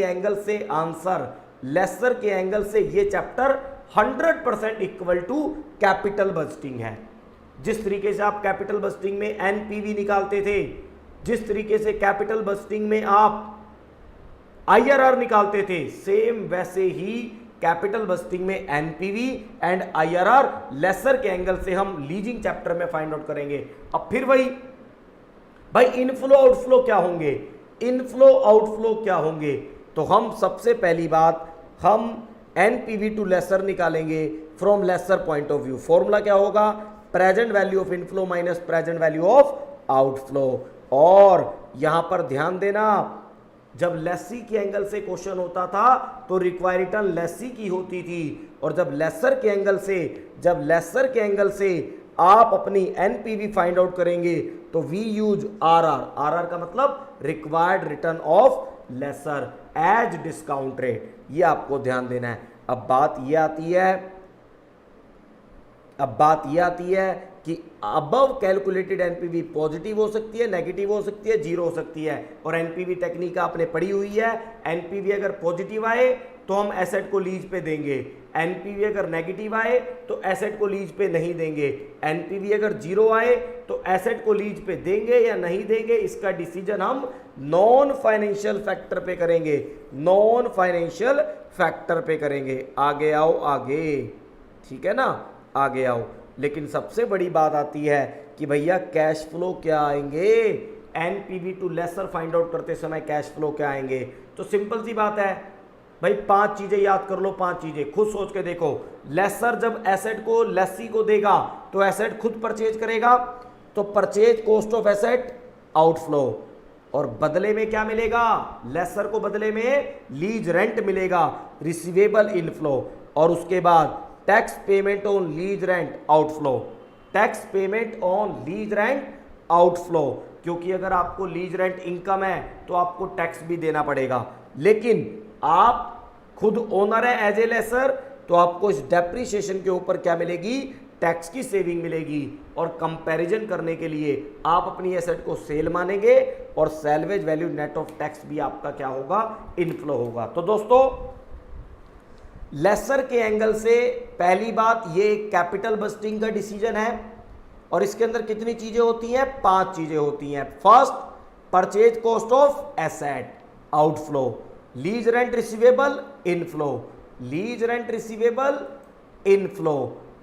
एंगल से ये chapter 100% equal to capital budgeting है। जिस तरीके से आप कैपिटल बस्टिंग में एनपीवी निकालते थे, जिस तरीके से कैपिटल बस्टिंग में आप आईआरआर निकालते थे, सेम वैसे ही कैपिटल बस्टिंग में एनपीवी एंड आईआरआर लेसर के एंगल से हम लीजिंग चैप्टर में फाइंड आउट करेंगे। अब फिर वही भाई, इनफ्लो आउटफ्लो क्या होंगे, तो हम सबसे पहली बात हम एनपीवी टू लेसर निकालेंगे from lessor point of view. Formula क्या होगा, present value of inflow minus present value of outflow. और यहां पर ध्यान देना, जब लेसी के एंगल से क्वेश्चन होता था तो रिक्वायर रिटर्न लेसी की होती थी, और जब लेसर के एंगल से आप अपनी एनपीवी फाइंड आउट करेंगे तो वी यूज आरआर का मतलब required return of lessor as discount rate. ये आपको ध्यान देना है। अब बात ये आती है कि अबव कैलकुलेटेड एनपीवी पॉजिटिव हो सकती है, नेगेटिव हो सकती है, जीरो हो सकती है। और एनपीवी टेक्निक आपने पढ़ी हुई है, एनपीवी अगर पॉजिटिव आए तो हम एसेट को लीज पे देंगे, एनपीवी अगर नेगेटिव आए तो एसेट को लीज पे नहीं देंगे, एनपीवी अगर जीरो आए तो एसेट को लीज पे देंगे या नहीं देंगे, इसका डिसीजन हम नॉन फाइनेंशियल फैक्टर पे करेंगे। आगे आओ आगे, ठीक है ना। आगे आओ। लेकिन सबसे बड़ी बात आती है कि भैया कैश फ्लो क्या आएंगे, NPV to lessor find out करते समय कैश फ्लो क्या आएंगे। तो सिंपल सी बात है भाई, 5 चीजें याद कर लो, 5 चीजें खुद सोच के देखो। लेसर जब एसेट को लेसी को देगा तो एसेट खुद परचेज करेगा, तो purchase cost of asset outflow, और बदले में क्या मिलेगा, लेसर को बदले में लीज रेंट मिलेगा, रिसीवेबल इनफ्लो, और उसके बाद tax payment on lease rent outflow, tax payment on lease rent outflow, क्योंकि अगर आपको लीज रेंट इनकम है तो आपको टैक्स भी देना पड़ेगा। लेकिन आप खुद ओनर है एज ए लेसर, तो आपको इस डेप्रिसिएशन के ऊपर क्या मिलेगी, टैक्स की सेविंग मिलेगी। और कंपैरिजन करने के लिए आप अपनी एसेट को सेल मानेंगे और salvage value net of tax भी आपका क्या होगा, इनफ्लो होगा। तो दोस्तों लेसर के एंगल से पहली बात, ये कैपिटल बस्टिंग का डिसीजन है और इसके अंदर कितनी चीजें होती हैं, 5 चीजें होती हैं। First, purchase cost of asset outflow, lease rent receivable inflow, lease rent receivable inflow,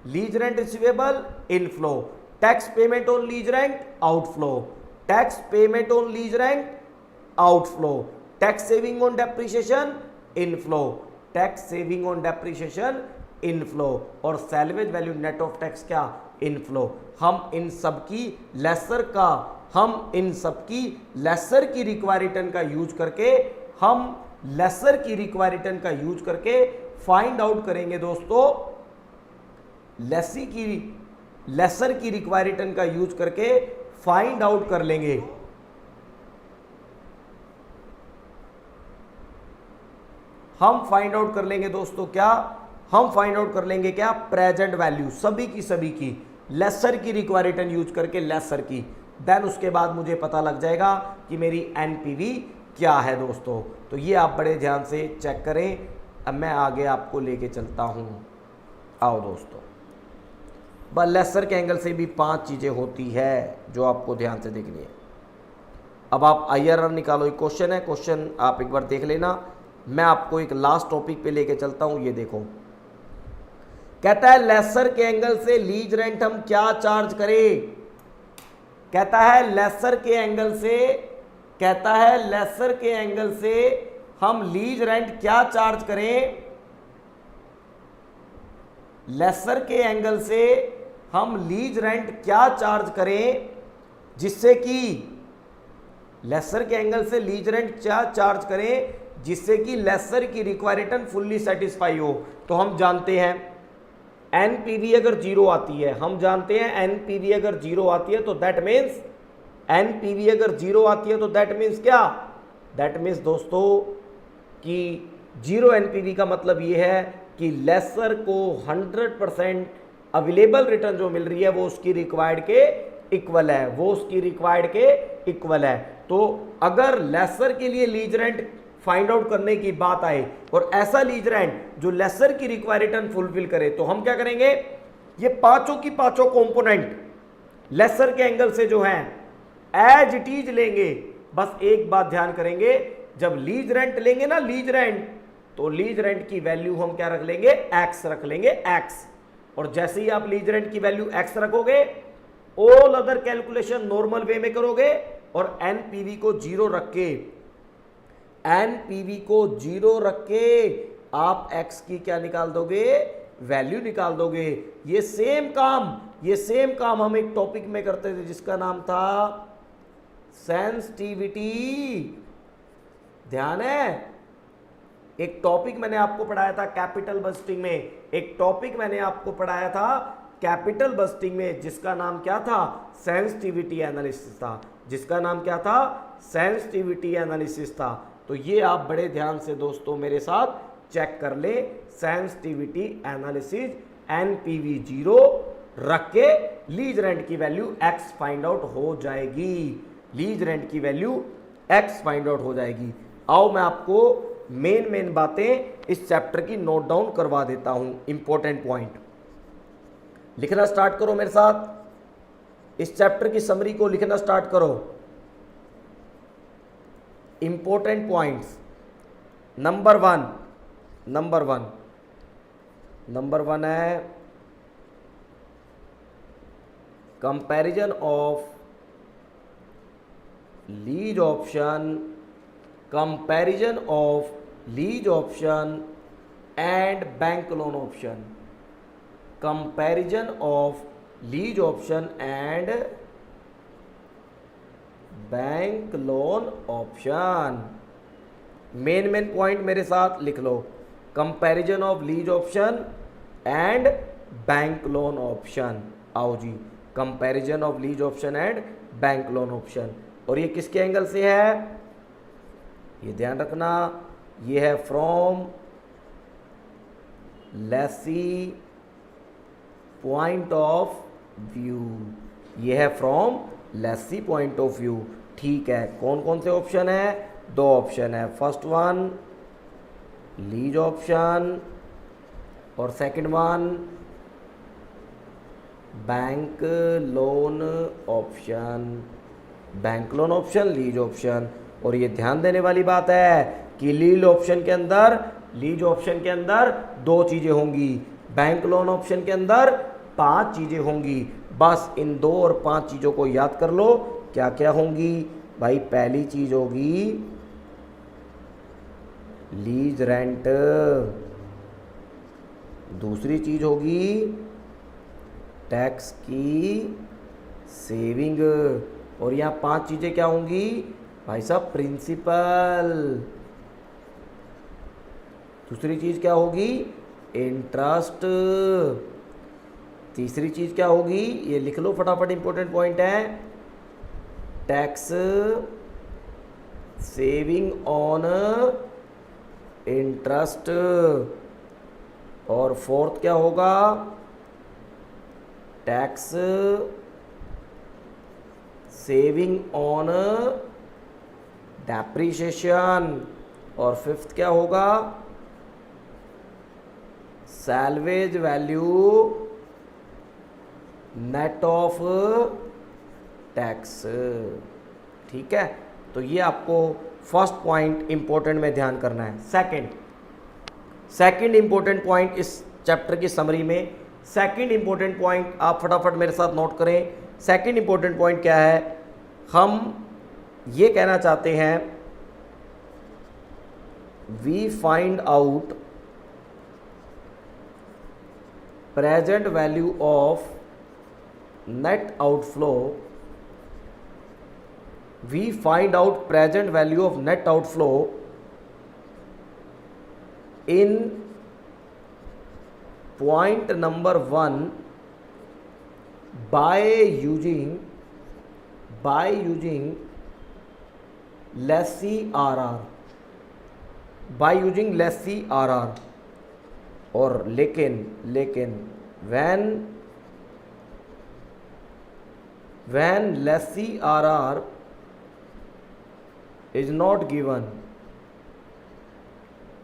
lease rent receivable inflow, tax payment on lease rent outflow, tax payment on lease rent outflow, tax saving on depreciation inflow, tax saving on depreciation inflow, और salvage value net of tax क्या, inflow. हम इन सब की laser का, हम इन सब की लेसर की रिक्वायर्ड रिटर्न का यूज करके, हम लेसर की रिक्वायर्ड रिटर्न का यूज करके फाइंड आउट करेंगे दोस्तों, लेसर की रिक्वायर्ड रिटर्न का यूज करके फाइंड आउट कर लेंगे हम फाइंड आउट कर लेंगे दोस्तों क्या, हम फाइंड आउट कर लेंगे क्या, प्रेजेंट वैल्यू सभी की लेसर की रिक्वायर्ड रिटर्न यूज करके लेसर की। देन उसके बाद मुझे पता लग जाएगा कि मेरी एनपीवी क्या है दोस्तों। तो ये आप बड़े ध्यान से चेक करें। अब मैं आगे आपको लेके चलता हूं, आओ दोस्तों। बस लेसर के एंगल से भी 5 चीजें होती है जो आपको ध्यान से देखनी है। अब आप IRR निकालो, एक क्वेश्चन है, क्वेश्चन आप एक बार देख लेना। मैं आपको एक लास्ट टॉपिक पे लेके चलता हूं, ये देखो। कहता है लेसर के एंगल से लीज रेंट हम क्या चार्ज करें, कहता है लेसर के एंगल से, कहता है लेसर के एंगल से हम लीज रेंट क्या चार्ज करें, लेसर के एंगल से हम लीज रेंट क्या चार्ज करें जिससे कि, लेसर के एंगल से लीज रेंट क्या चार्ज करें जिससे कि लेसर की रिक्वायर्ड रिटर्न फुल्ली सेटिस्फाई हो। तो हम जानते हैं एनपीवी अगर 0 आती है, हम जानते हैं एनपीवी अगर 0 आती है तो दैट मीन्स, एनपीवी अगर 0 आती है तो दैट मीन्स क्या, दैट मीन्स दोस्तों कि 0 एनपीवी का मतलब ये है कि लेसर को 100% अवेलेबल रिटर्न जो मिल रही है वो उसकी रिक्वायर्ड के इक्वल है, वो उसकी रिक्वायर्ड के इक्वल है। तो अगर लेसर के लिए लीज रेंट फाइंड आउट करने की बात आए और ऐसा लीज रेंट जो लेसर की रिक्वायर्ड रिटर्न फुलफिल करे, तो हम क्या करेंगे, ये पांचों की पांचों कंपोनेंट लेसर के एंगल से जो हैं एज इट इज लेंगे। बस एक बात ध्यान करेंगे, जब लीज रेंट लेंगे ना, लीज रेंट, तो लीज रेंट की वैल्यू हम क्या रख लेंगे, एक्स रख लेंगे, एक्स। और जैसे ही आप लीज रेंट की वैल्यू एक्स रखोगे, all other calculation normal way में करोगे और एनपीवी को 0 रख के, एनपीवी को 0 रख के आप एक्स की क्या निकाल दोगे, वैल्यू निकाल दोगे। ये सेम काम हम एक टॉपिक में करते थे जिसका नाम था सेंसिटिविटी। ध्यान है, एक टॉपिक मैंने आपको पढ़ाया था कैपिटल बस्टिंग में, एक टॉपिक मैंने आपको पढ़ाया था कैपिटल बस्टिंग में जिसका नाम क्या था, सेंसिटिविटी एनालिसिस था, जिसका नाम क्या था, सेंसिटिविटी एनालिसिस था। तो ये आप बड़े ध्यान से दोस्तों मेरे साथ चेक कर ले, सेंसिटिविटी एनालिसिस, एनपीवी 0 रख के लीज रेंट की वैल्यू एक्स फाइंड आउट हो जाएगी, लीज रेंट की वैल्यू एक्स फाइंड आउट हो जाएगी। आओ मैं आपको मेन बातें इस चैप्टर की नोट डाउन करवा देता हूं, इंपॉर्टेंट पॉइंट लिखना स्टार्ट करो मेरे साथ, इस चैप्टर की समरी को लिखना स्टार्ट करो। इंपॉर्टेंट पॉइंट्स, नंबर वन है comparison of lease option, comparison of lease option and bank loan option, comparison of lease option and bank loan option. Main point मेरे साथ लिख लो, comparison of lease option and bank loan option. आओ जी, comparison of lease option and bank loan option. और ये किसके angle से है, ये ध्यान रखना, ये है from Lesi point of view, ये है from Lesi point of view. ठीक है, कौन कौन से ऑप्शन है, दो ऑप्शन है, फर्स्ट वन लीज ऑप्शन और second one bank loan option, bank loan option, lease option. और ये ध्यान देने वाली बात है कि लीज ऑप्शन के अंदर दो चीजें होंगी, बैंक लोन ऑप्शन के अंदर 5 चीजें होंगी। बस इन 2 और 5 चीजों को याद कर लो, क्या क्या होंगी भाई। पहली चीज होगी लीज रेंट, दूसरी चीज होगी टैक्स की सेविंग, और यहाँ 5 चीजें क्या होंगी भाई साहब, प्रिंसिपल। दूसरी चीज क्या होगी, इंटरेस्ट। तीसरी चीज क्या होगी, ये लिख लो फटाफट, इंपॉर्टेंट पॉइंट है, टैक्स सेविंग ऑन इंटरेस्ट। और फोर्थ क्या होगा, टैक्स सेविंग ऑन डेप्रिसिएशन। और फिफ्थ क्या होगा, salvage value net of tax. ठीक है, तो ये आपको फर्स्ट पॉइंट इंपॉर्टेंट में ध्यान करना है। सेकंड इंपॉर्टेंट पॉइंट इस चैप्टर की समरी में, सेकंड इंपॉर्टेंट पॉइंट आप फटाफट मेरे साथ नोट करें। सेकंड इंपॉर्टेंट पॉइंट क्या है, हम ये कहना चाहते हैं, we find out present value of net outflow, we find out present value of net outflow in point number 1 by using lessee RR, by using lessee RR। और लेकिन when lessee RR is not given,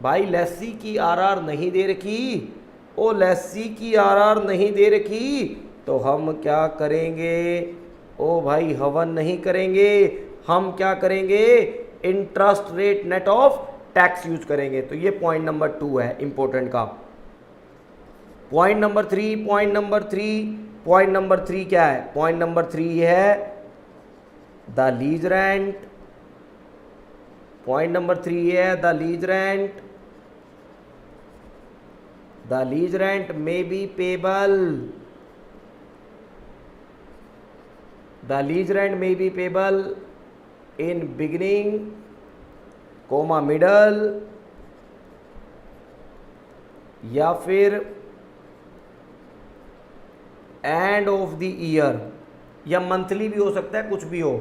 भाई लेसी की RR नहीं दे रखी, ओ लेसी की RR नहीं दे रखी, तो हम क्या करेंगे, ओ भाई हवन नहीं करेंगे, हम क्या करेंगे, interest rate net of tax use करेंगे। तो ये पॉइंट नंबर 2 है इंपॉर्टेंट का। पॉइंट नंबर 3 क्या है, पॉइंट नंबर 3 है the lease rent. Point number 3 है the lease rent. The lease rent may be payable, the lease rent may be payable in beginning, middle, या फिर एंड ऑफ द ईयर, या monthly भी हो सकता है, कुछ भी हो,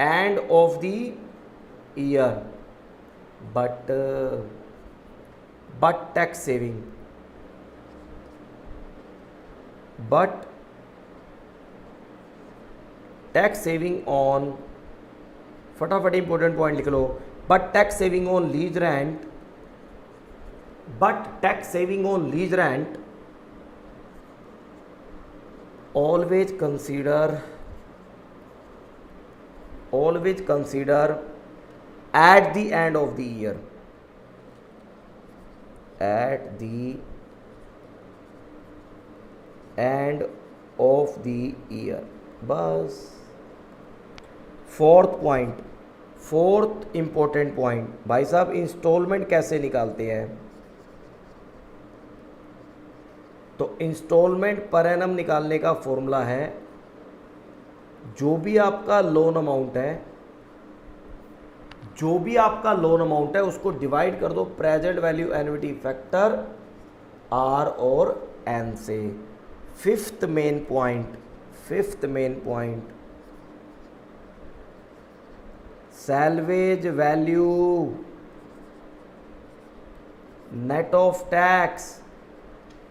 end of the year. but tax saving, but tax saving on, फटाफट इंपॉर्टेंट पॉइंट लिख लो, but tax saving on lease rent, always consider at the end of the year, at the end of the year। बस। Fourth important point, भाई साहब instalment कैसे निकालते हैं? तो instalment per annum निकालने का फॉर्मूला है, जो भी आपका लोन अमाउंट है उसको डिवाइड कर दो present value annuity factor R और एन से। Fifth main point, salvage value net of tax.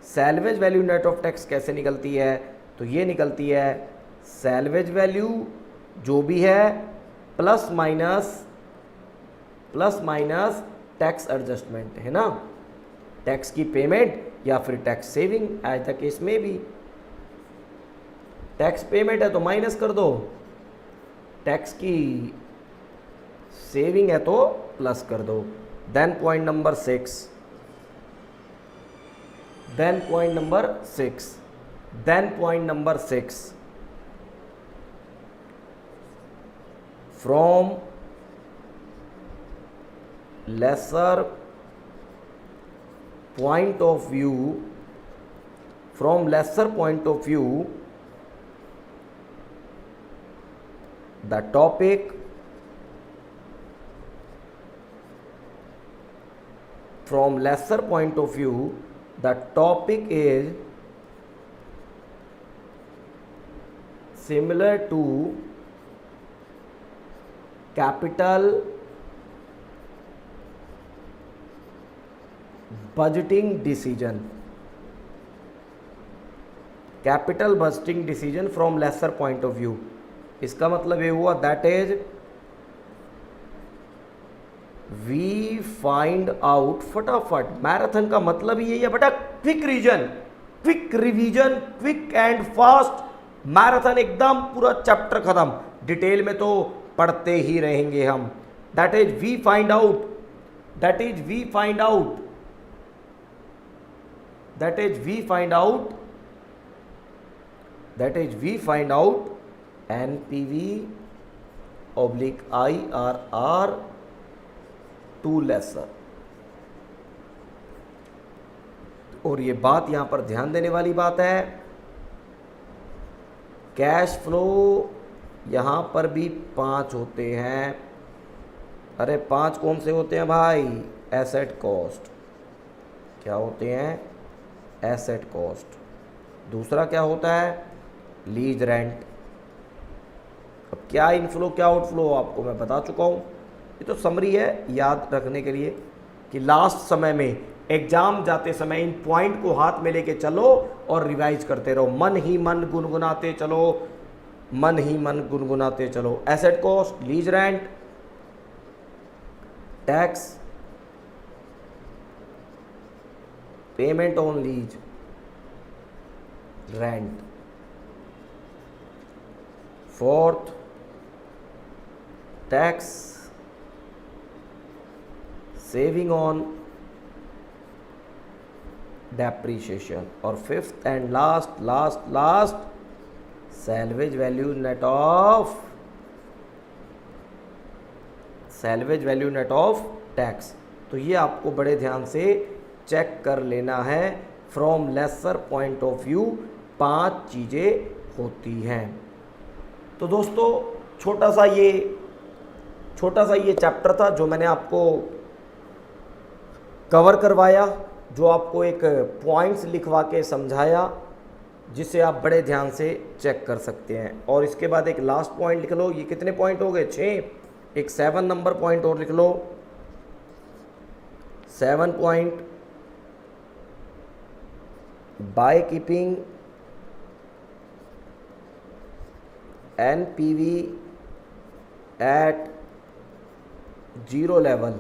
Salvage value net of tax कैसे निकलती है? तो ये निकलती है सैल्वेज वैल्यू जो भी है प्लस माइनस टैक्स एडजस्टमेंट, है ना, टैक्स की पेमेंट या फिर tax saving, as the case में भी। टैक्स पेमेंट है तो माइनस कर दो, टैक्स की सेविंग है तो प्लस कर दो। Then point number six, from lesser point of view, the topic is similar to capital budgeting decision from lessor point of view. इसका मतलब ये हुआ that is we find out, फटाफट, मैराथन का मतलब ही है बेटा quick revision, quick and fast marathon, एकदम पूरा चैप्टर खत्म, डिटेल में तो पढ़ते ही रहेंगे हम। That is we find out NPV / IRR to lessor. और ये बात यहां पर ध्यान देने वाली बात है, कैश फ्लो यहां पर भी 5 होते हैं। अरे 5 कौन से होते हैं भाई? Asset cost. क्या होते हैं? Asset cost. दूसरा क्या होता है? Lease rent. अब क्या इनफ्लो क्या आउटफ्लो आपको मैं बता चुका हूँ, ये तो समरी है याद रखने के लिए कि लास्ट समय में एग्जाम जाते समय इन पॉइंट को हाथ में लेके चलो और रिवाइज करते रहो, मन ही मन गुनगुनाते चलो। Asset cost, lease rent, tax, payment on lease, rent. Fourth tax, saving on depreciation. और fifth and last salvage value net of tax. तो ये आपको बड़े ध्यान से चेक कर लेना है। From lessor point of view 5 चीज़ें होती हैं। तो दोस्तों छोटा सा ये चैप्टर था जो मैंने आपको कवर करवाया, जो आपको एक पॉइंट्स लिखवा के समझाया, जिसे आप बड़े ध्यान से चेक कर सकते हैं। और इसके बाद एक लास्ट पॉइंट लिख लो। ये कितने पॉइंट हो गए? 6। एक 7 नंबर पॉइंट और लिख लो। 7 point, by keeping NPV at 0 level,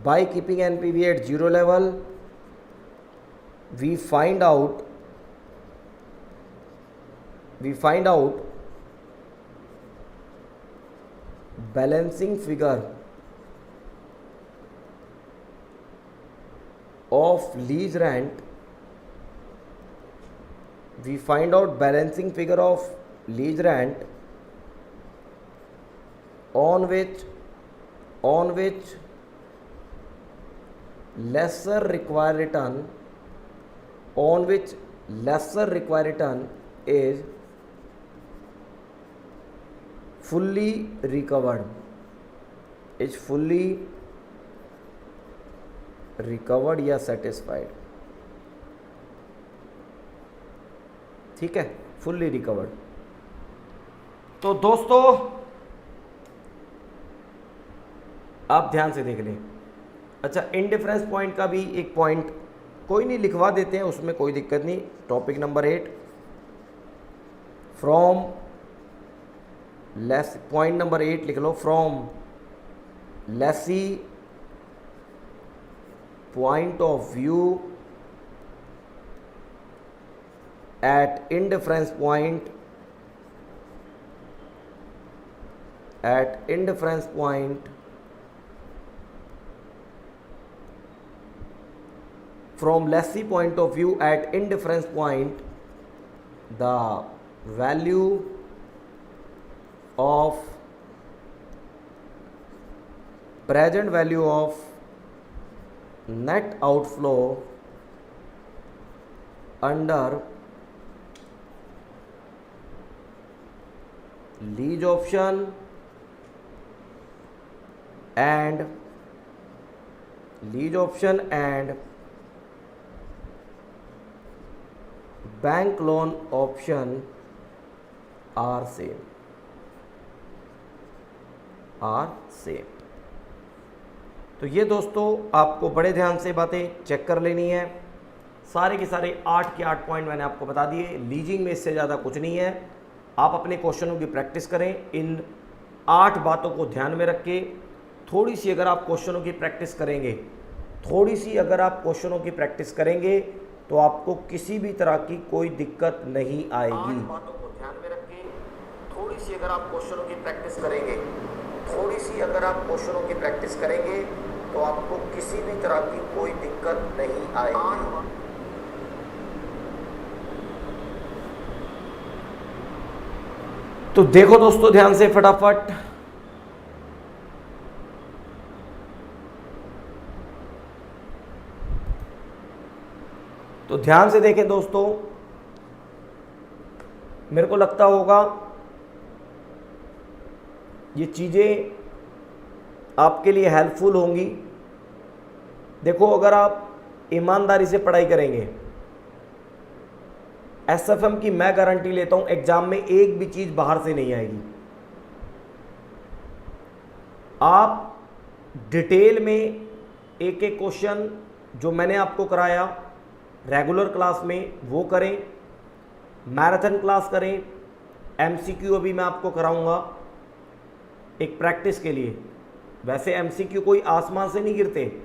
by keeping NPV at 0 level, we find out balancing figure of lease rent we find out balancing figure of lease rent on which lesser required return is fully recovered या satisfied. ठीक है, fully recovered. तो दोस्तों आप ध्यान से देख लें. अच्छा, इनडिफरेंस पॉइंट का भी एक पॉइंट कोई नहीं लिखवा देते हैं, उसमें कोई दिक्कत नहीं. Topic number 8 from less, point number 8 लिख लो. From Lesi point of view at indifference point from lessee point of view at indifference point, the value of present value of net outflow under lease option and bank loan option are same. तो ये दोस्तों आपको बड़े ध्यान से बातें check कर लेनी है. सारे के सारे 8 के 8 पॉइंट मैंने आपको बता दिए. लीजिंग में इससे ज़्यादा कुछ नहीं है. आप अपने क्वेश्चनों की प्रैक्टिस करें. इन 8 बातों को ध्यान में रख के थोड़ी सी अगर आप क्वेश्चनों की प्रैक्टिस करेंगे तो आपको किसी भी तरह की कोई दिक्कत नहीं आएगी. 8 बातों को ध्यान में रख के थोड़ी सी अगर आप क्वेश्चनों की प्रैक्टिस करेंगे तो आपको किसी भी तरह की कोई दिक्कत नहीं आएगी. तो देखो दोस्तों ध्यान से फटाफट. तो ध्यान से देखें दोस्तों, मेरे को लगता होगा ये चीज़ें आपके लिए हेल्पफुल होंगी. देखो, अगर आप ईमानदारी से पढ़ाई करेंगे, एसएफएम की मैं गारंटी लेता हूं एग्जाम में एक भी चीज बाहर से नहीं आएगी. आप डिटेल में एक एक क्वेश्चन जो मैंने आपको कराया रेगुलर क्लास में वो करें, मैराथन क्लास करें, एमसीक्यू अभी मैं आपको कराऊंगा एक प्रैक्टिस के लिए. वैसे एमसीक्यू कोई आसमान से नहीं गिरते,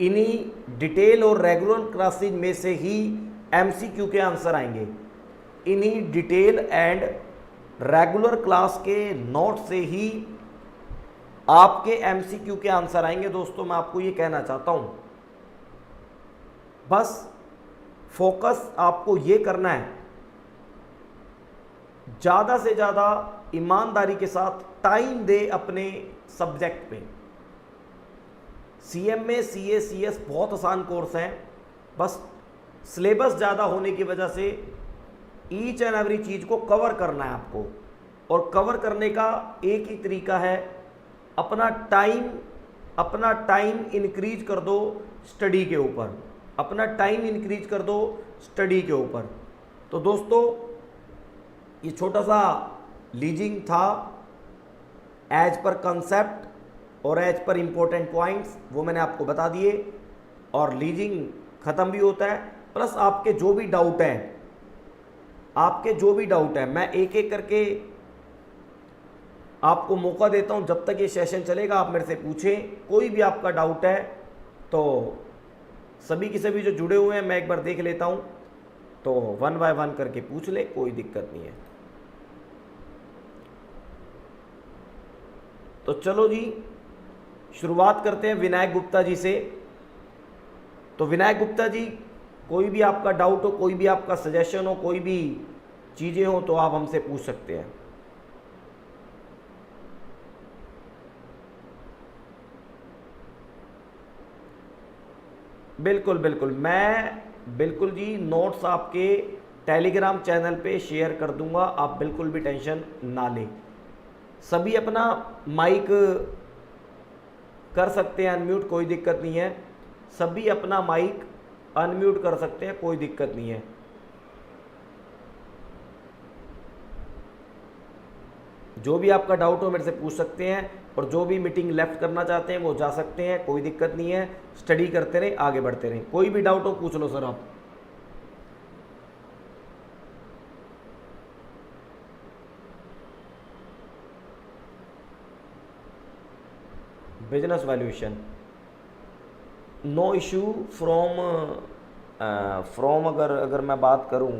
इन्हीं डिटेल और रेगुलर क्लासेज में से ही एमसीक्यू के आंसर आएंगे. इन्हीं डिटेल एंड रेगुलर क्लास के नोट से ही आपके एमसीक्यू के आंसर आएंगे. दोस्तों मैं आपको ये कहना चाहता हूं, बस फोकस आपको ये करना है, ज़्यादा से ज़्यादा ईमानदारी के साथ टाइम दे अपने सब्जेक्ट पे. सीएमए सीए सीएस बहुत आसान कोर्स हैं, बस सिलेबस ज़्यादा होने की वजह से ईच एंड एवरी चीज़ को कवर करना है आपको. और कवर करने का एक ही तरीका है, अपना टाइम इंक्रीज कर दो स्टडी के ऊपर. तो दोस्तों ये छोटा सा लीजिंग था, एज पर कंसेप्ट और एज पर इंपॉर्टेंट पॉइंट्स वो मैंने आपको बता दिए. और लीजिंग ख़त्म भी होता है. प्लस आपके जो भी डाउट है मैं एक एक करके आपको मौका देता हूं. जब तक ये सेशन चलेगा आप मेरे से पूछें, कोई भी आपका डाउट है तो सभी के सभी जो जुड़े हुए हैं मैं एक बार देख लेता हूं, तो 1 बाय 1 करके पूछ ले, कोई दिक्कत नहीं है. तो चलो जी शुरुआत करते हैं विनायक गुप्ता जी से. तो विनायक गुप्ता जी कोई भी आपका डाउट हो, कोई भी आपका सजेशन हो, कोई भी चीज़ें हो तो आप हमसे पूछ सकते हैं। बिल्कुल बिल्कुल, मैं बिल्कुल जी नोट्स आपके टेलीग्राम चैनल पे शेयर कर दूंगा, आप बिल्कुल भी टेंशन ना लें। सभी अपना माइक कर सकते हैं अनम्यूट, कोई दिक्कत नहीं है। सभी अपना माइक अनम्यूट कर सकते हैं, कोई दिक्कत नहीं है। जो भी आपका डाउट हो मेरे से पूछ सकते हैं, और जो भी मीटिंग लेफ्ट करना चाहते हैं वो जा सकते हैं, कोई दिक्कत नहीं है। स्टडी करते रहें, आगे बढ़ते रहें। कोई भी डाउट हो पूछ लो सर आप। Business valuation no issue from अगर मैं बात करूं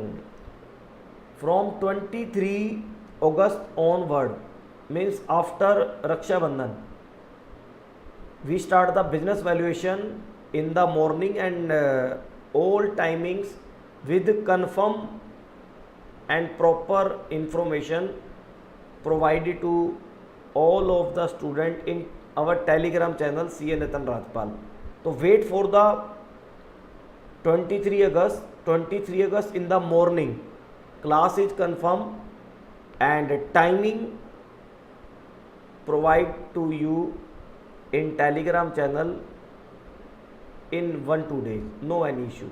फ्रॉम 23 अगस्त onward, means after Rakshabandhan, we start the business valuation in the morning and all timings with confirm and proper information provided to all of the student in our telegram channel CA Nitin Rajpal. तो wait for the 23 August in the morning, class is confirmed and timing provide to you in telegram channel in 1-2 days, no any issue.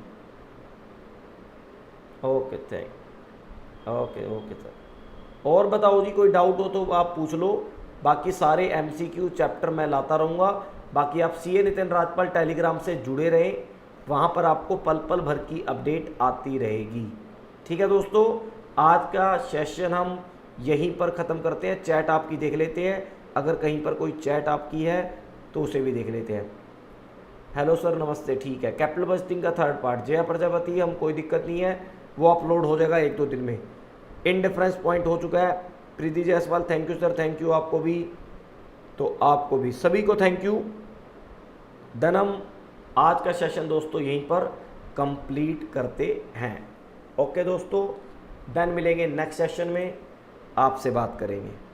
Okay thank okay sir. और बताओ जी, कोई doubt हो तो आप पूछ लो, बाकी सारे MCQ चैप्टर मैं लाता रहूँगा। बाकी आप CA नितिन राजपाल टेलीग्राम से जुड़े रहें, वहाँ पर आपको पल पल भर की अपडेट आती रहेगी। ठीक है दोस्तों, आज का सेशन हम यहीं पर ख़त्म करते हैं। चैट आपकी देख लेते हैं, अगर कहीं पर कोई चैट आपकी है तो उसे भी देख लेते हैं। हेलो सर नमस्ते, ठीक है। कैपिटल बजटिंग का थर्ड पार्ट जया प्रजापति, हम कोई दिक्कत नहीं है, वो अपलोड हो जाएगा 1-2 दिन में। इनडिफरेंस पॉइंट हो चुका है। Preeti Jaiswal thank you sir, thank you आपको भी, तो आपको भी, सभी को थैंक यू। देन हम आज का सेशन दोस्तों यहीं पर कंप्लीट करते हैं। ओके दोस्तों, देन मिलेंगे नेक्स्ट सेशन में, आपसे बात करेंगे।